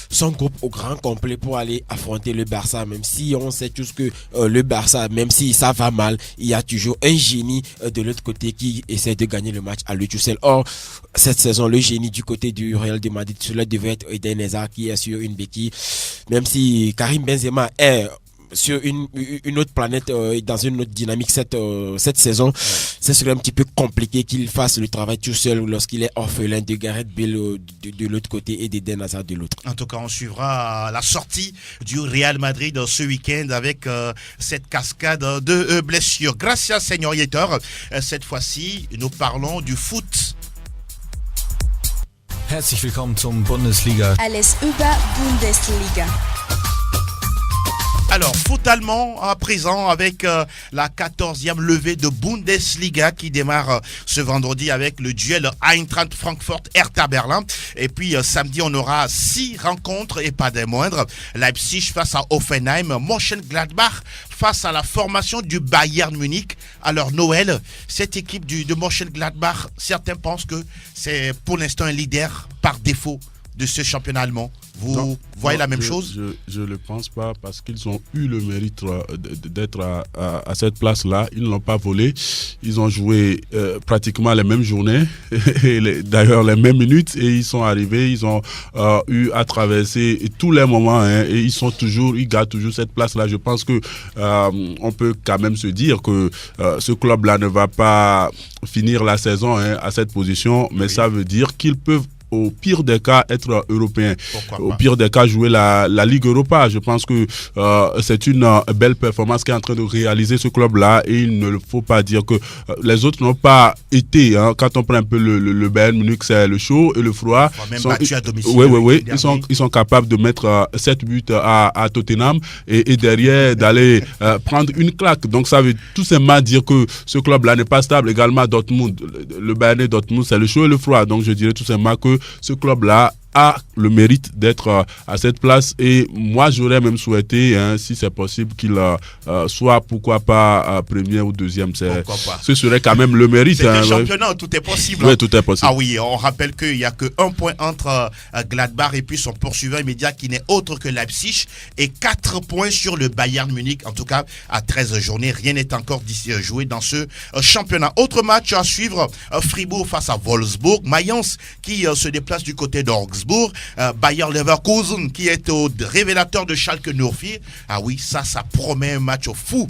son groupe au grand complet pour aller affronter le Barça, même si on sait tous que le Barça, même si ça va mal, il y a toujours un génie de l'autre côté qui essaie de gagner le match à lui tout seul. Or, cette saison, le génie du côté du Real de Madrid, cela devait être Eden Hazard qui est sur une béquille, même si Karim Benzema est sur une autre planète, dans une autre dynamique cette saison. C'est serait un petit peu compliqué qu'il fasse le travail tout seul lorsqu'il est orphelin de Gareth Bale de l'autre côté et d'Eden Hazard de l'autre. En tout cas, on suivra la sortie du Real Madrid ce week-end avec cette cascade de blessures. Gracias, Señor Yétor. Cette fois-ci, nous parlons du foot. Herzlich willkommen zum Bundesliga. Alles über Bundesliga. Alors, foot allemand à présent avec la 14e levée de Bundesliga qui démarre ce vendredi avec le duel Eintracht Francfort-Hertha Berlin. Et puis samedi, on aura 6 rencontres et pas des moindres. Leipzig face à Hoffenheim, Mönchengladbach face à la formation du Bayern Munich. Alors Noël, cette équipe de Mönchengladbach, certains pensent que c'est pour l'instant un leader par défaut de ce championnat allemand. Vous voyez la même chose? Je ne le pense pas parce qu'ils ont eu le mérite d'être à cette place-là. Ils ne l'ont pas volé. Ils ont joué pratiquement les mêmes journées, d'ailleurs les mêmes minutes, et ils sont arrivés. Ils ont eu à traverser tous les moments, hein, et ils gardent toujours cette place-là. Je pense que on peut quand même se dire que ce club-là ne va pas finir la saison, hein, à cette position, mais ça veut dire qu'ils peuvent au pire des cas être européens, au pire des cas jouer la Ligue Europa. Je pense que c'est une belle performance qu'est en train de réaliser ce club-là, et il ne faut pas dire que les autres n'ont pas été, hein. Quand on prend un peu le Bayern Munich, c'est le chaud et le froid. Battu à domicile. Oui. Ils sont capables de mettre 7 buts à Tottenham et derrière d'aller prendre une claque. Donc ça veut tout simplement dire que ce club-là n'est pas stable. Également Dortmund, le Bayern et Dortmund, c'est le chaud et le froid. Donc je dirais tout simplement que ce club-là a le mérite d'être à cette place, et moi j'aurais même souhaité, hein, si c'est possible, qu'il soit, pourquoi pas, premier ou deuxième. Ce serait quand même le mérite. C'est un championnat où tout est possible. Oui, tout est possible. Ah oui, on rappelle qu'il n'y a que 1 point entre Gladbach et puis son poursuivant immédiat qui n'est autre que Leipzig, et 4 points sur le Bayern Munich. En tout cas, à 13 journées, rien n'est encore joué dans ce championnat. Autre match à suivre, Fribourg face à Wolfsburg, Mayence qui se déplace du côté d'Augsbourg, Bayer Leverkusen qui est au révélateur de Schalke 04. Ah oui, ça promet un match fou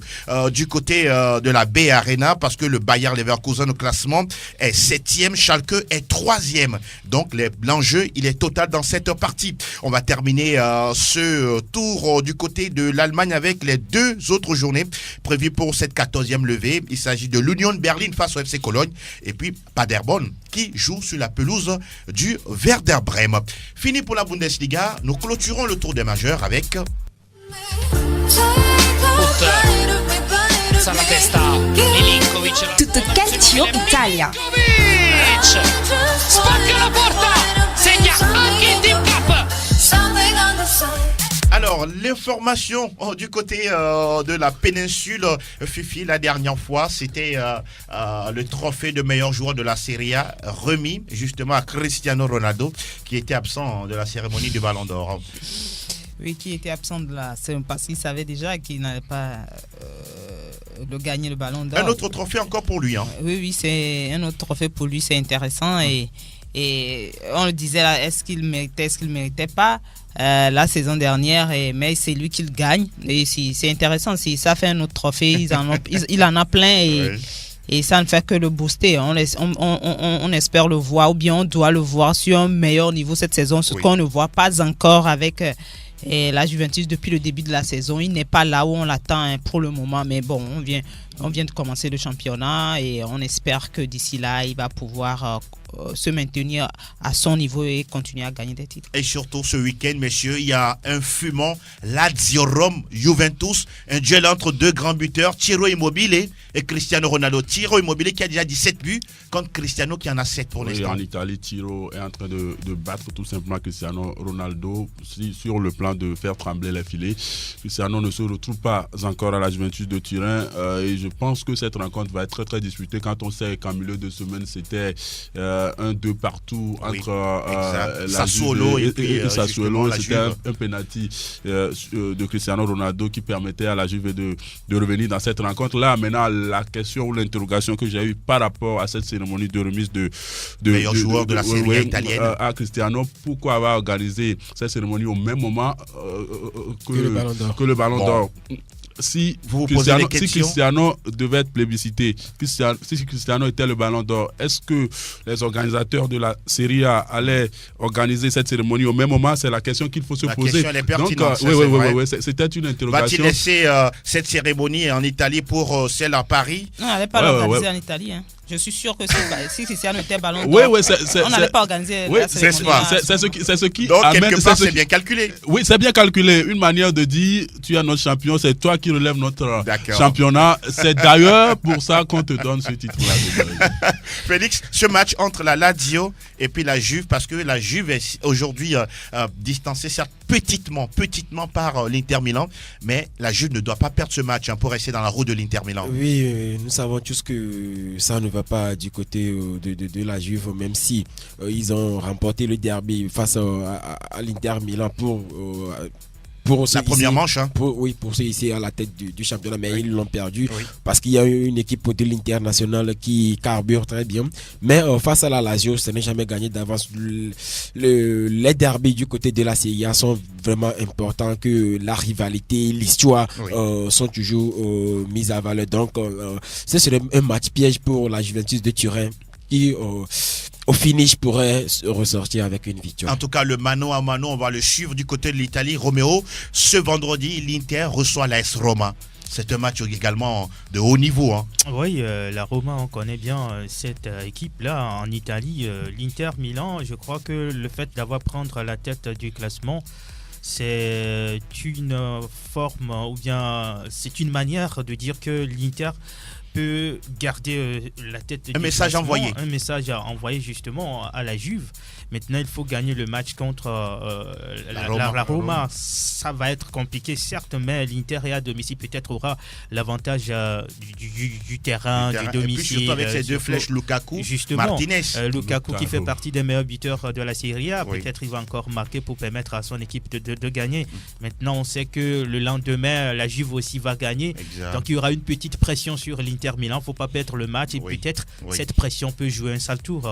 du côté de la B Arena, parce que le Bayer Leverkusen au classement est 7e, Schalke est 3e. Donc l'enjeu, il est total dans cette partie. On va terminer ce tour du côté de l'Allemagne avec les 2 autres journées prévues pour cette 14e levée. Il s'agit de l'Union Berlin face au FC Cologne, et puis Paderborn qui joue sur la pelouse du Werder Bremen. Fini pour la Bundesliga, nous clôturons le tour des majeurs avec Tutto Calcio Italia. Spacca la porta, segna anche in Team Cup. Alors, l'information du côté de la péninsule, Fifi, la dernière fois, c'était le trophée de meilleur joueur de la Serie A remis justement à Cristiano Ronaldo, qui était absent de la cérémonie du Ballon d'Or. Oui, qui était absent de la cérémonie parce qu'il savait déjà qu'il n'allait pas gagner le Ballon d'Or. Un autre trophée encore pour lui. Hein. Oui, c'est un autre trophée pour lui, c'est intéressant. Et on le disait là, est-ce qu'il méritait pas la saison dernière, mais c'est lui qui le gagne. Et c'est intéressant, si ça fait un autre trophée, il en a plein, et ça ne fait que le booster. On espère le voir, ou bien on doit le voir sur un meilleur niveau cette saison, ce qu'on ne voit pas encore avec la Juventus depuis le début de la saison. Il n'est pas là où on l'attend, pour le moment, mais bon, on vient de commencer le championnat, et on espère que d'ici là, il va pouvoir se maintenir à son niveau et continuer à gagner des titres. Et surtout ce week-end, messieurs, il y a un fumant Lazio Rome Juventus, un duel entre 2 grands buteurs, Ciro Immobile et Cristiano Ronaldo. Ciro Immobile qui a déjà 17 buts contre Cristiano qui en a 7 pour l'instant. En Italie, Ciro est en train de battre tout simplement Cristiano Ronaldo sur le plan de faire trembler les filets. Cristiano ne se retrouve pas encore à la Juventus de Turin, et je pense que cette rencontre va être très très disputée, quand on sait qu'en milieu de semaine c'était 1-2 partout entre Sassuolo et Sassuolo. C'était un penalty de Cristiano Ronaldo qui permettait à la Juve de revenir dans cette rencontre-là. Maintenant, la question ou l'interrogation que j'ai eue par rapport à cette cérémonie de remise de meilleur joueur de la Serie A italienne à Cristiano, pourquoi avoir organisé cette cérémonie au même moment que le Ballon d'Or? Si Cristiano devait être plébiscité, si Cristiano était le Ballon d'Or, est-ce que les organisateurs de la Serie A allaient organiser cette cérémonie au même moment? C'est la question qu'il faut se poser. La question est pertinente. Donc, c'était une interrogation. Va-t-il laisser cette cérémonie en Italie pour celle à Paris? Non, elle n'est pas l'organiser en Italie. Hein. Je suis sûr que si Cristiano était Ballon d'Or, on n'allait pas organiser la cérémonie. C'est ce qui donc, quelque part, c'est bien calculé. Oui, c'est bien calculé. Une manière de dire, tu es notre champion, c'est toi qui relèves notre championnat. C'est d'ailleurs pour ça qu'on te donne ce titre-là. Félix, ce match entre la Lazio et puis la Juve, parce que la Juve est aujourd'hui distancée certes petitement par l'Inter Milan, mais la Juve ne doit pas perdre ce match pour rester dans la roue de l'Inter Milan. Oui, nous savons tous que ça ne va pas du côté de la Juve, même si ils ont remporté le derby face à l'Inter Milan pour la première manche. Pour ceux ici à la tête du championnat, mais ils l'ont perdu parce qu'il y a une équipe de l'International qui carbure très bien. Mais face à la Lazio, ce n'est jamais gagné d'avance. Les derbys du côté de la Serie A sont vraiment importants, que la rivalité, l'histoire sont toujours mises à valeur. Donc, ce serait un match piège pour la Juventus de Turin qui au finish pourrait ressortir avec une victoire. En tout cas, le mano à mano, on va le suivre du côté de l'Italie. Roméo, ce vendredi, l'Inter reçoit l'AS Roma. C'est un match également de haut niveau. Oui, la Roma, on connaît bien cette équipe-là en Italie. L'Inter Milan, je crois que le fait d'avoir prendre la tête du classement, c'est une forme, ou bien c'est une manière de dire que l'Inter peut garder la tête. Un message envoyé. Un message envoyé justement à la Juve. Maintenant, il faut gagner le match contre la Roma. Ça va être compliqué, certes, mais l'Inter est à domicile, peut-être aura l'avantage du terrain, du domicile. Et puis surtout avec ces deux flèches, Lukaku, Martinez. Lukaku qui fait partie des meilleurs buteurs de la Serie A. Peut-être il va encore marquer pour permettre à son équipe de gagner. Maintenant, on sait que le lendemain, la Juve aussi va gagner. Exact. Donc, il y aura une petite pression sur l'Inter Milan. Il ne faut pas perdre le match et peut-être cette pression peut jouer un sale tour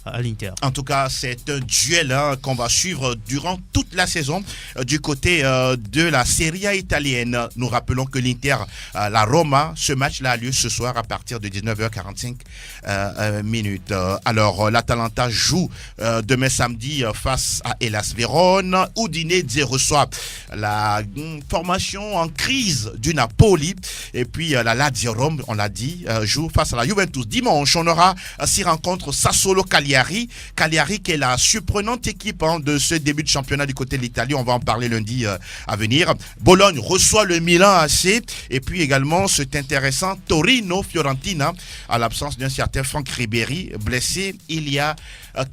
à l'Inter. En tout cas, c'est un duel qu'on va suivre durant toute la saison du côté de la Serie A italienne. Nous rappelons que l'Inter, la Roma, ce match-là a lieu ce soir à partir de 19h45 minutes. Alors, l'Atalanta joue demain samedi face à Hellas Vérone. Udinese reçoit la formation en crise du Napoli. Et puis, la Lazio Rome, on l'a dit, joue face à la Juventus. Dimanche, on aura 6 rencontres Sassuolo-Cagliari. Cagliari qui est la surprenante équipe de ce début de championnat du côté de l'Italie. On va en parler lundi à venir. Bologne reçoit le Milan AC. Et puis également, c'est intéressant, Torino-Fiorentina, à l'absence d'un certain Franck Ribéry, blessé il y a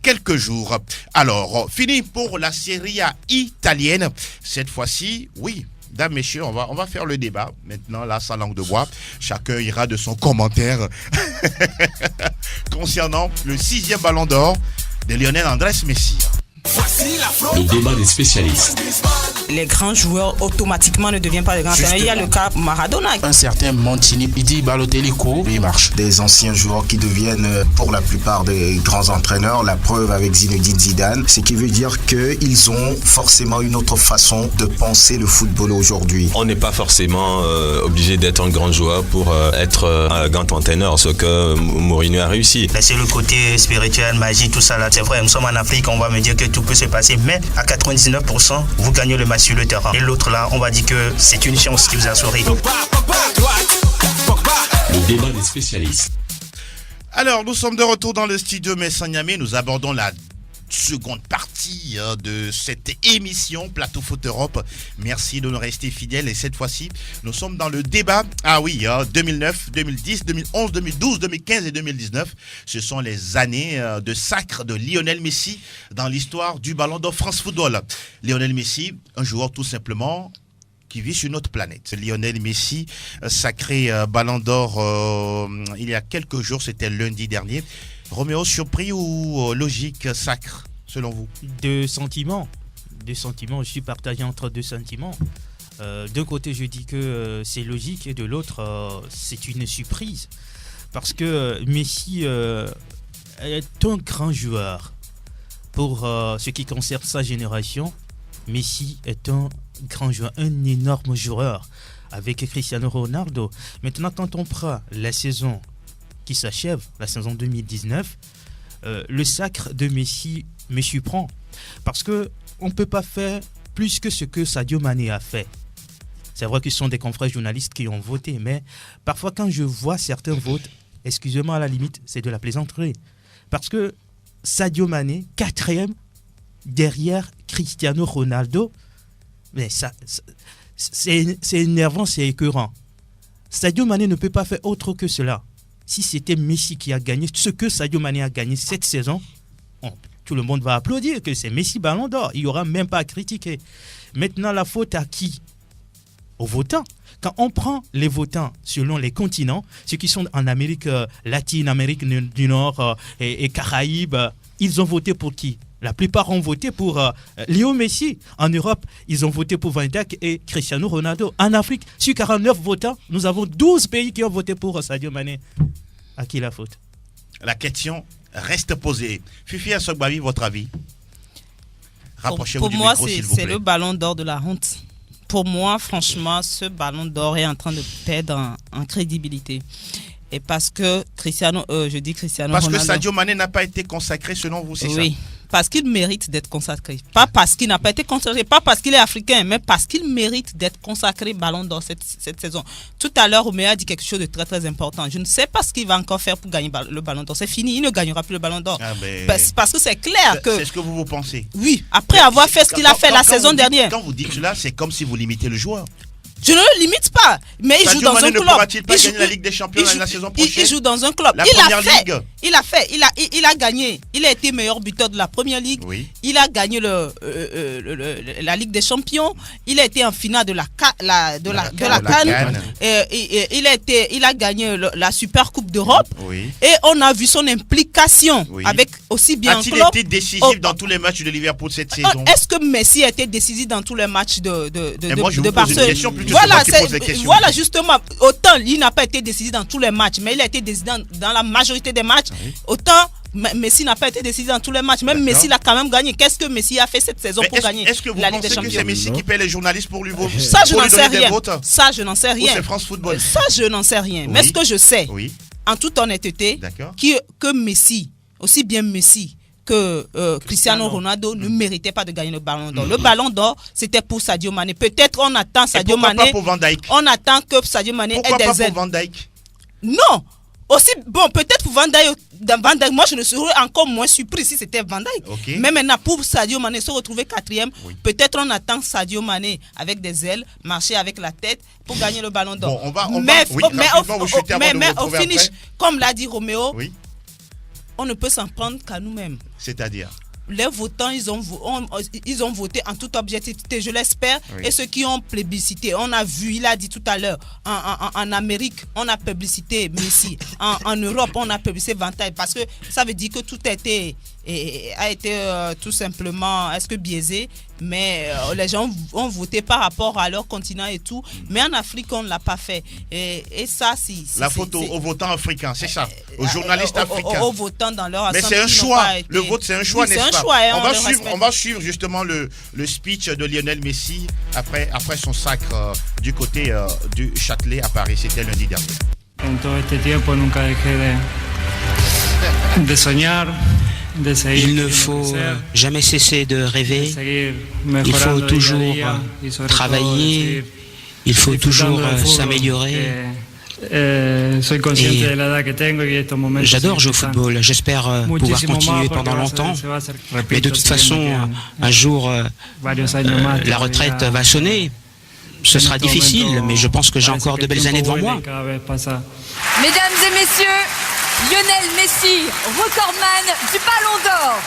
quelques jours. Alors, fini pour la Serie A italienne. Cette fois-ci, oui. Mesdames, messieurs, on va faire le débat. Maintenant, là, sans langue de bois, chacun ira de son commentaire concernant le 6e ballon d'or de Lionel Andrés Messi. Le débat des spécialistes. Les grands joueurs automatiquement ne deviennent pas des grands entraîneurs. Il y a le cas Maradona. Un certain Montini, il dit Balotelli court, il marche. Des anciens joueurs qui deviennent pour la plupart des grands entraîneurs. La preuve avec Zinedine Zidane, ce qui veut dire qu'ils ont forcément une autre façon de penser le football aujourd'hui. On n'est pas forcément obligé d'être un grand joueur pour être un grand entraîneur, ce que Mourinho a réussi. C'est le côté spirituel, magie, tout ça là. C'est vrai, nous sommes en Afrique, on va me dire que tout peut se passer, mais à 99%, vous gagnez le match sur le terrain. Et l'autre là, on va dire que c'est une chance qui vous a souri. Le débat des spécialistes. Alors, nous sommes de retour dans le studio Messan Niamey. Nous abordons la seconde partie de cette émission Plateau Foot Europe. Merci de nous rester fidèles. Et cette fois-ci, nous sommes dans le débat. Ah oui, 2009, 2010, 2011, 2012, 2015 et 2019. Ce sont les années de sacre de Lionel Messi dans l'histoire du Ballon d'Or France Football. Lionel Messi, un joueur tout simplement qui vit sur notre planète. Lionel Messi, sacré Ballon d'Or il y a quelques jours, c'était lundi dernier. Roméo, surpris ou logique sacre, selon vous? Deux sentiments. Je suis partagé entre deux sentiments. D'un côté, je dis que c'est logique et de l'autre, c'est une surprise. Parce que Messi est un grand joueur. Pour ce qui concerne sa génération, Messi est un grand joueur, un énorme joueur avec Cristiano Ronaldo. Maintenant, quand on prend la saison qui s'achève, la saison 2019, le sacre de Messi me surprend parce que on ne peut pas faire plus que ce que Sadio Mané a fait. C'est vrai que ce sont des confrères journalistes qui ont voté, mais parfois quand je vois certains votes, excusez-moi, à la limite, c'est de la plaisanterie. Parce que Sadio Mané, 4e derrière Cristiano Ronaldo, mais c'est énervant, c'est écœurant. Sadio Mané ne peut pas faire autre que cela. Si c'était Messi qui a gagné ce que Sadio Mané a gagné cette saison, tout le monde va applaudir que c'est Messi Ballon d'Or. Il n'y aura même pas à critiquer. Maintenant, la faute à qui? Aux votants. Quand on prend les votants selon les continents, ceux qui sont en Amérique latine, Amérique du Nord et Caraïbes, ils ont voté pour qui? La plupart ont voté pour Léo Messi. En Europe, ils ont voté pour Van Dijk et Cristiano Ronaldo. En Afrique, sur 49 votants, nous avons 12 pays qui ont voté pour Sadio Mané. À qui la faute? La question reste posée. Fifi Assogbavi, votre avis? Rapprochez-vous du micro, s'il vous plaît. C'est le ballon d'or de la honte. Pour moi, franchement, ce ballon d'or est en train de perdre en crédibilité. Et parce que Cristiano Ronaldo... Que Sadio Mané n'a pas été consacré selon vous, c'est ça? Oui, parce qu'il mérite d'être consacré. Pas parce qu'il n'a pas été consacré, pas parce qu'il est africain, mais parce qu'il mérite d'être consacré ballon d'or cette saison. Tout à l'heure, Oméa a dit quelque chose de très très important. Je ne sais pas ce qu'il va encore faire pour gagner le ballon d'or. C'est fini, il ne gagnera plus le ballon d'or. Parce que c'est clair que... C'est ce que vous pensez? Oui, après avoir fait ce qu'il a fait la saison dernière. Quand vous dites cela, c'est comme si vous limitez le joueur. Je ne le limite pas, mais il joue dans un club. Ne pourra-t-il pas gagner la Ligue des Champions la saison prochaine? Il joue dans un club. Il a gagné. Il a été meilleur buteur de la Première Ligue. Oui. Il a gagné la Ligue des Champions. Il a été en finale de la CAN. Il a gagné la Super Coupe d'Europe. Oui. Et on a vu son implication avec aussi bien a-t-il été décisif dans tous les matchs de Liverpool cette saison? Est-ce que Messi a été décisif dans tous les matchs de Barcelone? Voilà, justement, autant il n'a pas été décisif dans tous les matchs, mais il a été décisif dans la majorité des matchs. Oui. Autant Messi n'a pas été décisif dans tous les matchs. Même Messi l'a quand même gagné. Qu'est-ce que Messi a fait cette saison pour gagner la Ligue des Champions? Est-ce que c'est Messi qui paie les journalistes pour lui voter? Ça, je n'en sais rien. Ça, je n'en sais rien. Ou c'est France Football? Ça, je n'en sais rien. Mais ce que je sais, en toute honnêteté, que Messi, aussi bien Messi que Cristiano Ronaldo ne méritait pas de gagner le ballon d'or. Le ballon d'or, c'était pour Sadio Mané. Peut-être on attend Sadio Mané. Pas pour Van Dijk? On attend que Sadio Mané ait des aides. Pourquoi pas pour Van Dijk? Non. Aussi, bon, peut-être pour Van Dijk, moi je ne serais encore moins surpris si c'était Van Dijk. Okay. Mais maintenant, pour Sadio Mané se retrouver 4e, peut-être on attend Sadio Mané avec des ailes, marcher avec la tête pour gagner le ballon d'or. Mais au finish, comme l'a dit Roméo, on ne peut s'en prendre qu'à nous-mêmes. C'est-à-dire? Les votants, ils ont voté en toute objectivité, je l'espère. Et ceux qui ont plébiscité, on a vu, il a dit tout à l'heure, en Amérique, on a plébiscité Messi. En Europe, on a plébiscité Van Dijk. Parce que ça veut dire que tout a été tout simplement biaisé, mais les gens ont voté par rapport à leur continent et tout, mais en Afrique on ne l'a pas fait, et ça la faute aux votants africains, c'est ça, aux journalistes africains, aux votants dans leur assemblée. Mais c'est un choix, le vote c'est un choix, n'est-ce pas? On va suivre justement le speech de Lionel Messi après son sacre du côté du Châtelet à Paris. C'était lundi dernier. En todo este tiempo nunca dejé de soñar. Il ne faut jamais cesser de rêver, il faut toujours travailler, il faut toujours s'améliorer. J'adore jouer au football, j'espère pouvoir continuer pendant longtemps, mais de toute façon, un jour, la retraite va sonner. Ce sera difficile, mais je pense que j'ai encore de belles années devant moi. Mesdames et messieurs, Lionel Messi, recordman du Ballon d'Or.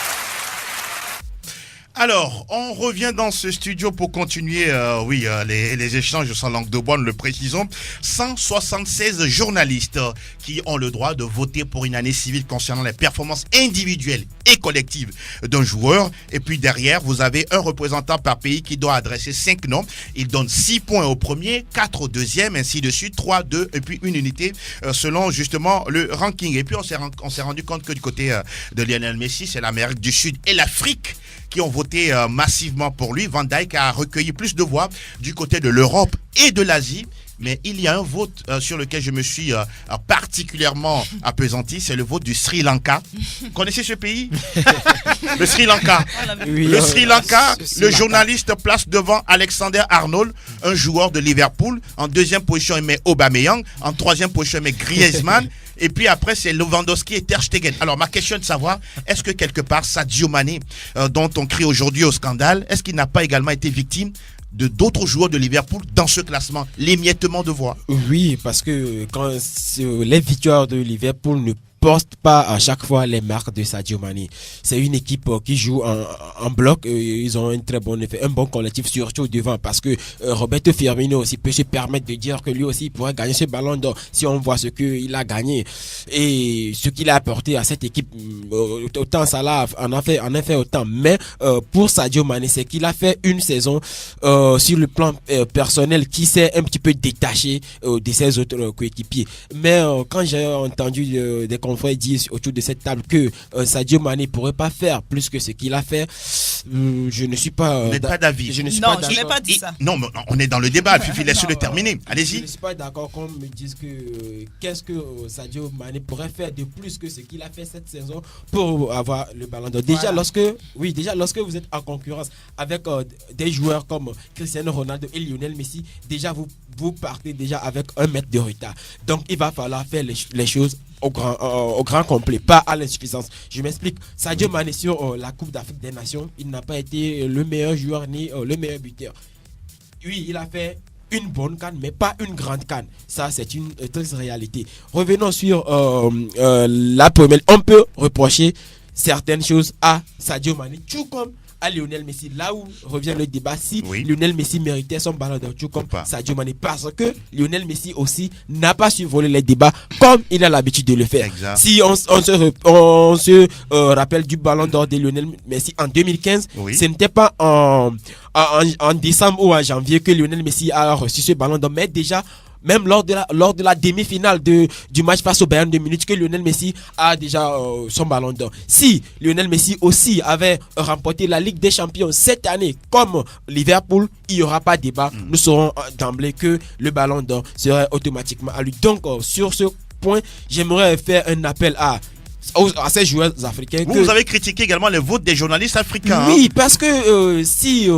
Alors, on revient dans ce studio pour continuer les échanges sans langue de bois, nous le précisons. 176 journalistes qui ont le droit de voter pour une année civile concernant les performances individuelles et collectives d'un joueur. Et puis derrière, vous avez un représentant par pays qui doit adresser 5 noms. Il donne 6 points au premier, 4 au deuxième, ainsi de suite, 3, 2 et puis une unité selon justement le ranking. Et puis on s'est rendu compte que du côté de Lionel Messi, c'est l'Amérique du Sud et l'Afrique qui ont voté massivement pour lui. Van Dijk a recueilli plus de voix du côté de l'Europe et de l'Asie. Mais il y a un vote sur lequel je me suis particulièrement appesanti, c'est le vote du Sri Lanka. Connaissez ce pays? Le Sri Lanka. Le Sri Lanka, le journaliste place devant Alexander Arnold, un joueur de Liverpool. En deuxième position, il met Aubameyang. En troisième position, il met Griezmann. Et puis après, c'est Lewandowski et Ter Stegen. Alors, ma question est de savoir, est-ce que quelque part, Sadio Mané, dont on crie aujourd'hui au scandale, est-ce qu'il n'a pas également été victime de d'autres joueurs de Liverpool dans ce classement, l'émiettement de voix? Oui, parce que quand les victoires de Liverpool ne porte pas à chaque fois les marques de Sadio Mané. C'est une équipe qui joue en bloc. Ils ont un très bon effet, un bon collectif, surtout devant, parce que Roberto Firmino aussi peut se permettre de dire que lui aussi pourrait gagner ce ballon d'or si on voit ce qu'il a gagné et ce qu'il a apporté à cette équipe. Autant Salah en a fait autant, mais pour Sadio Mané, c'est qu'il a fait une saison sur le plan personnel qui s'est un petit peu détaché de ses autres coéquipiers. Mais quand j'ai entendu des confrères dire autour de cette table que Sadio Mané pourrait pas faire plus que ce qu'il a fait, je ne suis pas. Vous n'êtes pas d'avis. Je n'ai pas dit ça. Non, mais on est dans le débat. Fifi, laisse-le terminer. Allez-y. Je ne suis pas d'accord qu'on me dise que qu'est-ce que Sadio Mané pourrait faire de plus que ce qu'il a fait cette saison pour avoir le ballon d'or. Déjà, lorsque vous êtes en concurrence avec des joueurs comme Cristiano Ronaldo et Lionel Messi, déjà vous partez déjà avec 1 mètre de retard. Donc il va falloir faire les choses au grand complet, pas à l'insuffisance. Je m'explique. Sadio Mané sur la Coupe d'Afrique des Nations, il n'a pas été le meilleur joueur ni le meilleur buteur. Oui, il a fait une bonne CAN, mais pas une grande CAN. Ça, c'est une triste réalité. Revenons sur la première. On peut reprocher certaines choses à Sadio Mané, tout comme à Lionel Messi. Là où revient le débat, si Lionel Messi méritait son ballon d'or, tout comme Sadio Mané, parce que Lionel Messi aussi n'a pas su voler les débats comme il a l'habitude de le faire. Exact. Si on se rappelle du ballon d'or de Lionel Messi en 2015, ce n'était pas en décembre ou en janvier que Lionel Messi a reçu ce ballon d'or, mais déjà même lors de la demi-finale du match face au Bayern de Munich, que Lionel Messi a déjà son ballon d'or. Si Lionel Messi aussi avait remporté la Ligue des Champions cette année comme Liverpool, il n'y aura pas de débat. Nous saurons d'emblée que le ballon d'or serait automatiquement à lui. Donc sur ce point, j'aimerais faire un appel à ces joueurs africains. Vous avez critiqué également les votes des journalistes africains. Oui, parce que si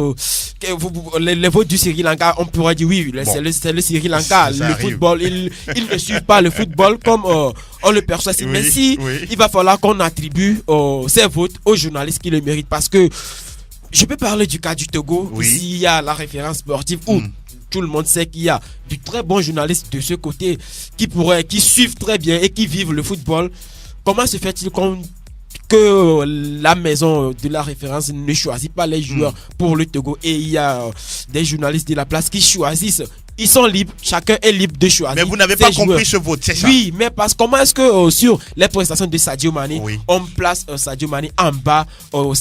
les votes du Sri Lanka, on pourrait dire oui, c'est le Sri Lanka, le football, ils ne suivent pas le football comme on le perçoit. Mais il va falloir qu'on attribue ces votes aux journalistes qui le méritent, parce que je peux parler du cas du Togo, s'il y a la référence sportive où tout le monde sait qu'il y a de très bons journalistes de ce côté qui suivent très bien et qui vivent le football. Comment se fait-il que la maison de la référence ne choisit pas les joueurs pour le Togo, et il y a des journalistes de la place qui choisissent? Ils sont libres, chacun est libre de choisir. Mais vous n'avez pas compris ce vote, c'est ça? Oui, mais comment est-ce que sur les prestations de Sadio Mané, on place Sadio Mané en bas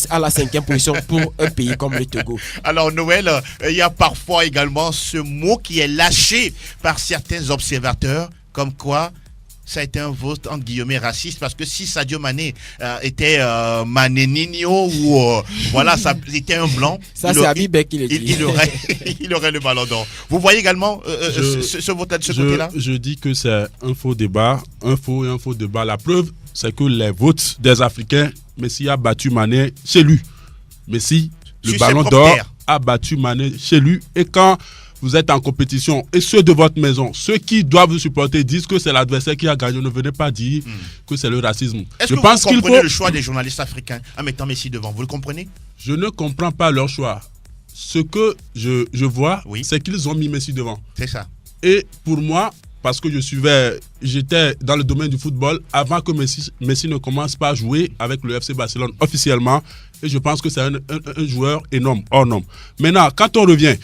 à la 5e position pour un pays comme le Togo? Alors Noël, il y a parfois également ce mot qui est lâché par certains observateurs, comme quoi ça a été un vote en guillemets raciste, parce que si Sadio Mané était Manénino ou voilà, ça était un blanc, ça c'est Habibé qui le dit. Il aurait le ballon d'or. Vous voyez également ce vote de ce côté-là? Je dis que c'est un faux débat, un faux débat. La preuve, c'est que les votes des Africains, Messi a battu Mané chez lui. Messi, le ballon d'or, a battu Mané chez lui. Et quand vous êtes en compétition et ceux de votre maison, ceux qui doivent vous supporter, disent que c'est l'adversaire qui a gagné, ne venez pas dire que c'est le racisme. Est-ce que vous comprenez le choix des journalistes africains en mettant Messi devant? Vous le comprenez? Je ne comprends pas leur choix. Ce que je vois, c'est qu'ils ont mis Messi devant. C'est ça. Et pour moi, parce que j'étais dans le domaine du football avant que Messi ne commence pas à jouer avec le FC Barcelone officiellement. Et je pense que c'est un joueur énorme, hors norme. Maintenant, quand on revient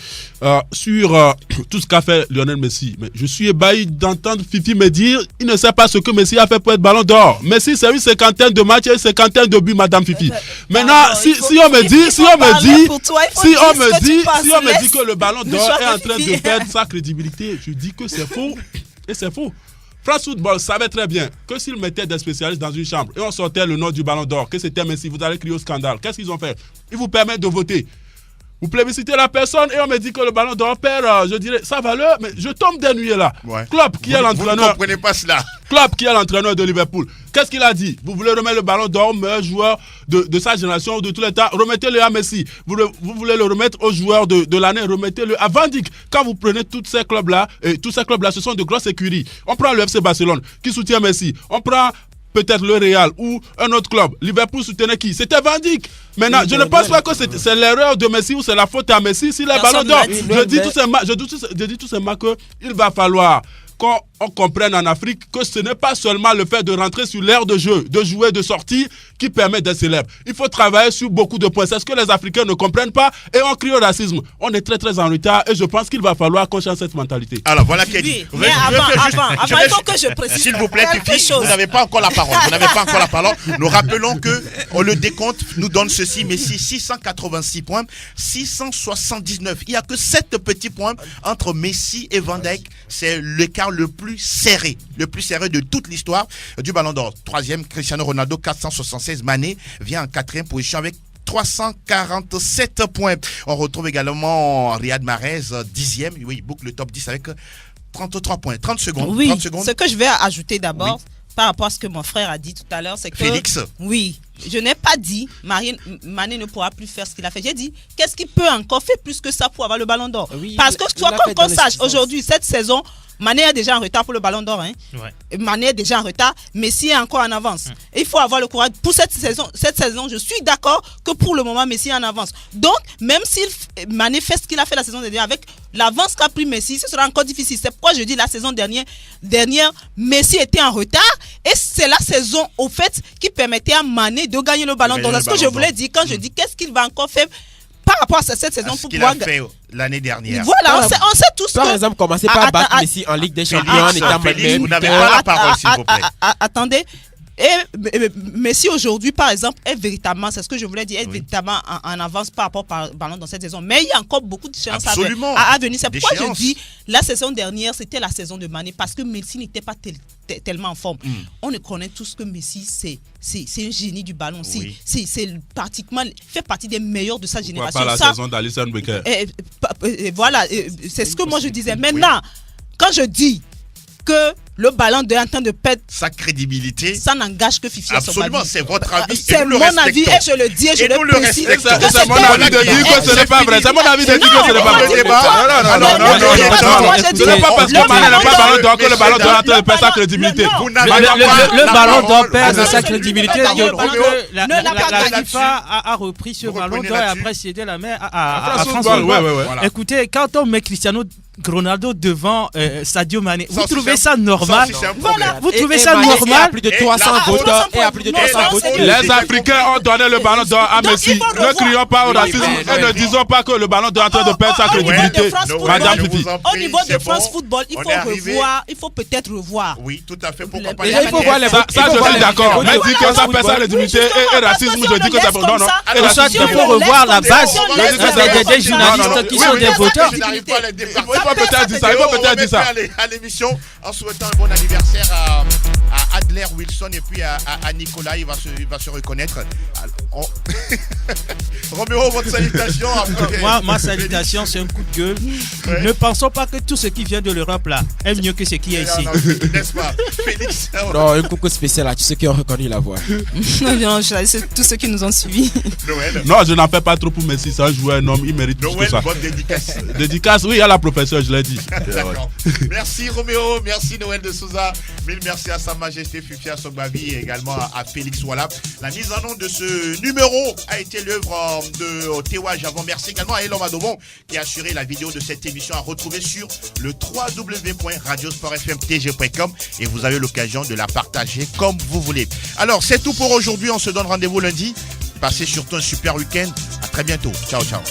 sur tout ce qu'a fait Lionel Messi, mais je suis ébahi d'entendre Fifi me dire il ne sait pas ce que Messi a fait pour être ballon d'or. Messi, c'est une cinquantaine de matchs et une cinquantaine de buts, Madame Fifi. Maintenant, si on me dit que le ballon d'or est en train de perdre sa crédibilité, je dis que c'est faux. Et c'est faux. France Football savait très bien que s'ils mettaient des spécialistes dans une chambre et on sortait le nom du ballon d'or, que c'était Messi, vous allez crier au scandale. Qu'est-ce qu'ils ont fait? Ils vous permettent de voter. Vous plébiscitez la personne et on me dit que le ballon d'or perd, je dirais, sa valeur, mais je tombe des nuées là. Klopp, qui est l'entraîneur. Vous ne comprenez pas cela. Klopp, qui est l'entraîneur de Liverpool. Qu'est-ce qu'il a dit? Vous voulez remettre le ballon d'or au meilleur joueur de sa génération, de tous les temps, remettez-le à Messi. Vous voulez le remettre au joueur de l'année, remettez-le à Van Dijk. Quand vous prenez tous ces clubs-là, ce sont de grosses écuries. On prend le FC Barcelone, qui soutient Messi. On prend peut-être le Real ou un autre club. Liverpool soutenait qui? C'était Van Dijk. Maintenant, je ne pense pas que c'est l'erreur de Messi ou c'est la faute à Messi si les ballons d'or. Je dis tout simplement qu'il va falloir qu'on on comprenne en Afrique que ce n'est pas seulement le fait de rentrer sur l'aire de jeu, de jouer, de sortir, qui permet d'être célèbre. Il faut travailler sur beaucoup de points. C'est ce que les Africains ne comprennent pas et on crie au racisme. On est très très en retard et je pense qu'il va falloir qu'on change cette mentalité. Alors voilà Kelly. Oui, mais avant, il faut que je précise. S'il vous plaît, Fifi, vous n'avez pas encore la parole. Vous n'avez pas encore la parole. Nous rappelons que le décompte nous donne ceci, Messi 686 points, 679. Il n'y a que 7 petits points entre Messi et Van Dijk. C'est l'écart le plus serré de toute l'histoire du Ballon d'Or. Troisième, Cristiano Ronaldo, 476. Mané vient en 4e position avec 347 points. On retrouve également Riyad Mahrez, 10e. Oui, il boucle le top 10 avec 33 points. 30 secondes. Oui, 30 secondes. Ce que je vais ajouter d'abord, par rapport à ce que mon frère a dit tout à l'heure, c'est que... Félix. Oui, je n'ai pas dit Mané ne pourra plus faire ce qu'il a fait. J'ai dit, qu'est-ce qu'il peut encore faire plus que ça pour avoir le Ballon d'Or? Parce que toi, qu'on sache, aujourd'hui, cette saison, Mané est déjà en retard pour le Ballon d'Or. Hein. Ouais. Mané est déjà en retard, Messi est encore en avance. Et il faut avoir le courage. Pour cette saison, je suis d'accord que pour le moment, Messi est en avance. Donc, même si Mané fait ce qu'il a fait la saison dernière, avec l'avance qu'a pris Messi, ce sera encore difficile. C'est pourquoi je dis la saison dernière, Messi était en retard. Et c'est la saison, au fait, qui permettait à Mané de gagner le Ballon d'Or. C'est ce que je voulais dire quand je dis qu'est-ce qu'il va encore faire par rapport à cette saison pour pouvoir fait l'année dernière. Voilà, on sait tous par exemple, commencer par battre Messi en Ligue des Champions en étant Félix, vous n'avez pas la parole, s'il vous plaît. Attendez. Et Messi aujourd'hui, par exemple, est véritablement, c'est ce que je voulais dire, est véritablement en avance par rapport au Ballon dans cette saison. Mais il y a encore beaucoup de chances à venir. C'est pourquoi je dis, la saison dernière, c'était la saison de Mané, parce que Messi n'était pas tellement en forme. On ne connaît tous que Messi, c'est un génie du ballon. Oui. C'est pratiquement, fait partie des meilleurs de sa génération. Pas la saison d'Alisson Becker. Voilà, c'est ce que moi je disais. Maintenant, quand je dis que le Ballon d'Or est en train de perdre sa crédibilité, ça n'engage que Fifi. Absolument, c'est votre avis. C'est mon avis et je le dis et je le précise. C'est mon avis de dire que ce n'est pas vrai. C'est mon avis de dire que ce n'est pas vrai. Non. Ce n'est pas parce que Mané n'a pas Ballon d'Or que le Ballon d'Or est en train de perdre sa crédibilité. Le Ballon d'Or perd sa crédibilité. La FIFA a repris ce Ballon d'Or et après cédé la main à France Football. Écoutez, quand on met Cristiano Ronaldo devant Sadio Mané, vous trouvez ça normal? Voilà, vous trouvez ça normal? À plus de 300 voteurs et à plus de 300 voteurs. Les Africains ont donné le Ballon d'Or à Messi. Ne crions pas au racisme et ne disons pas que le Ballon d'Or est en train de perdre sa crédibilité. Madame Fifi. Au niveau de France Football, il faut revoir, il faut peut-être revoir. Oui, tout à fait. Pourquoi pas? Il faut voir les ça, je suis d'accord. Mais dit que ça perd sa crédibilité et racisme, je dis que ça non, non. Et pour ça, il faut revoir la base des journalistes qui sont des voteurs. Il faut peut-être dire ça. À l'émission, en souhaitant un bon anniversaire à Adler Wilson et puis à Nicolas, il va se reconnaître. Roméo, votre salutation. Ma salutation, c'est un coup de gueule. Ne pensons pas que tout ce qui vient de l'Europe là est mieux que ce qui est ici. N'est-ce pas, Félix? Non, un coucou spécial à tous ceux qui ont reconnu la voix. Non, c'est tous ceux qui nous ont suivis. Non, je n'en fais pas trop pour Messi. C'est un joueur, un homme, il mérite plus que ça. Bonne dédicace. Dédicace, oui, à la professeure, je l'ai dit. D'accord. Merci Roméo, merci Noël de Souza. Mille merci à Sa Majesté Fifia Sogbavi et également à Félix Walla. La mise en nom de ce numéro a été l'œuvre de Tewa Javon. Merci également à Elom Adobon qui a assuré la vidéo de cette émission à retrouver sur le www.radiosportfmtg.com et vous avez l'occasion de la partager comme vous voulez. Alors c'est tout pour aujourd'hui, on se donne rendez-vous lundi. Passez surtout un super week-end. À très bientôt. Ciao, ciao.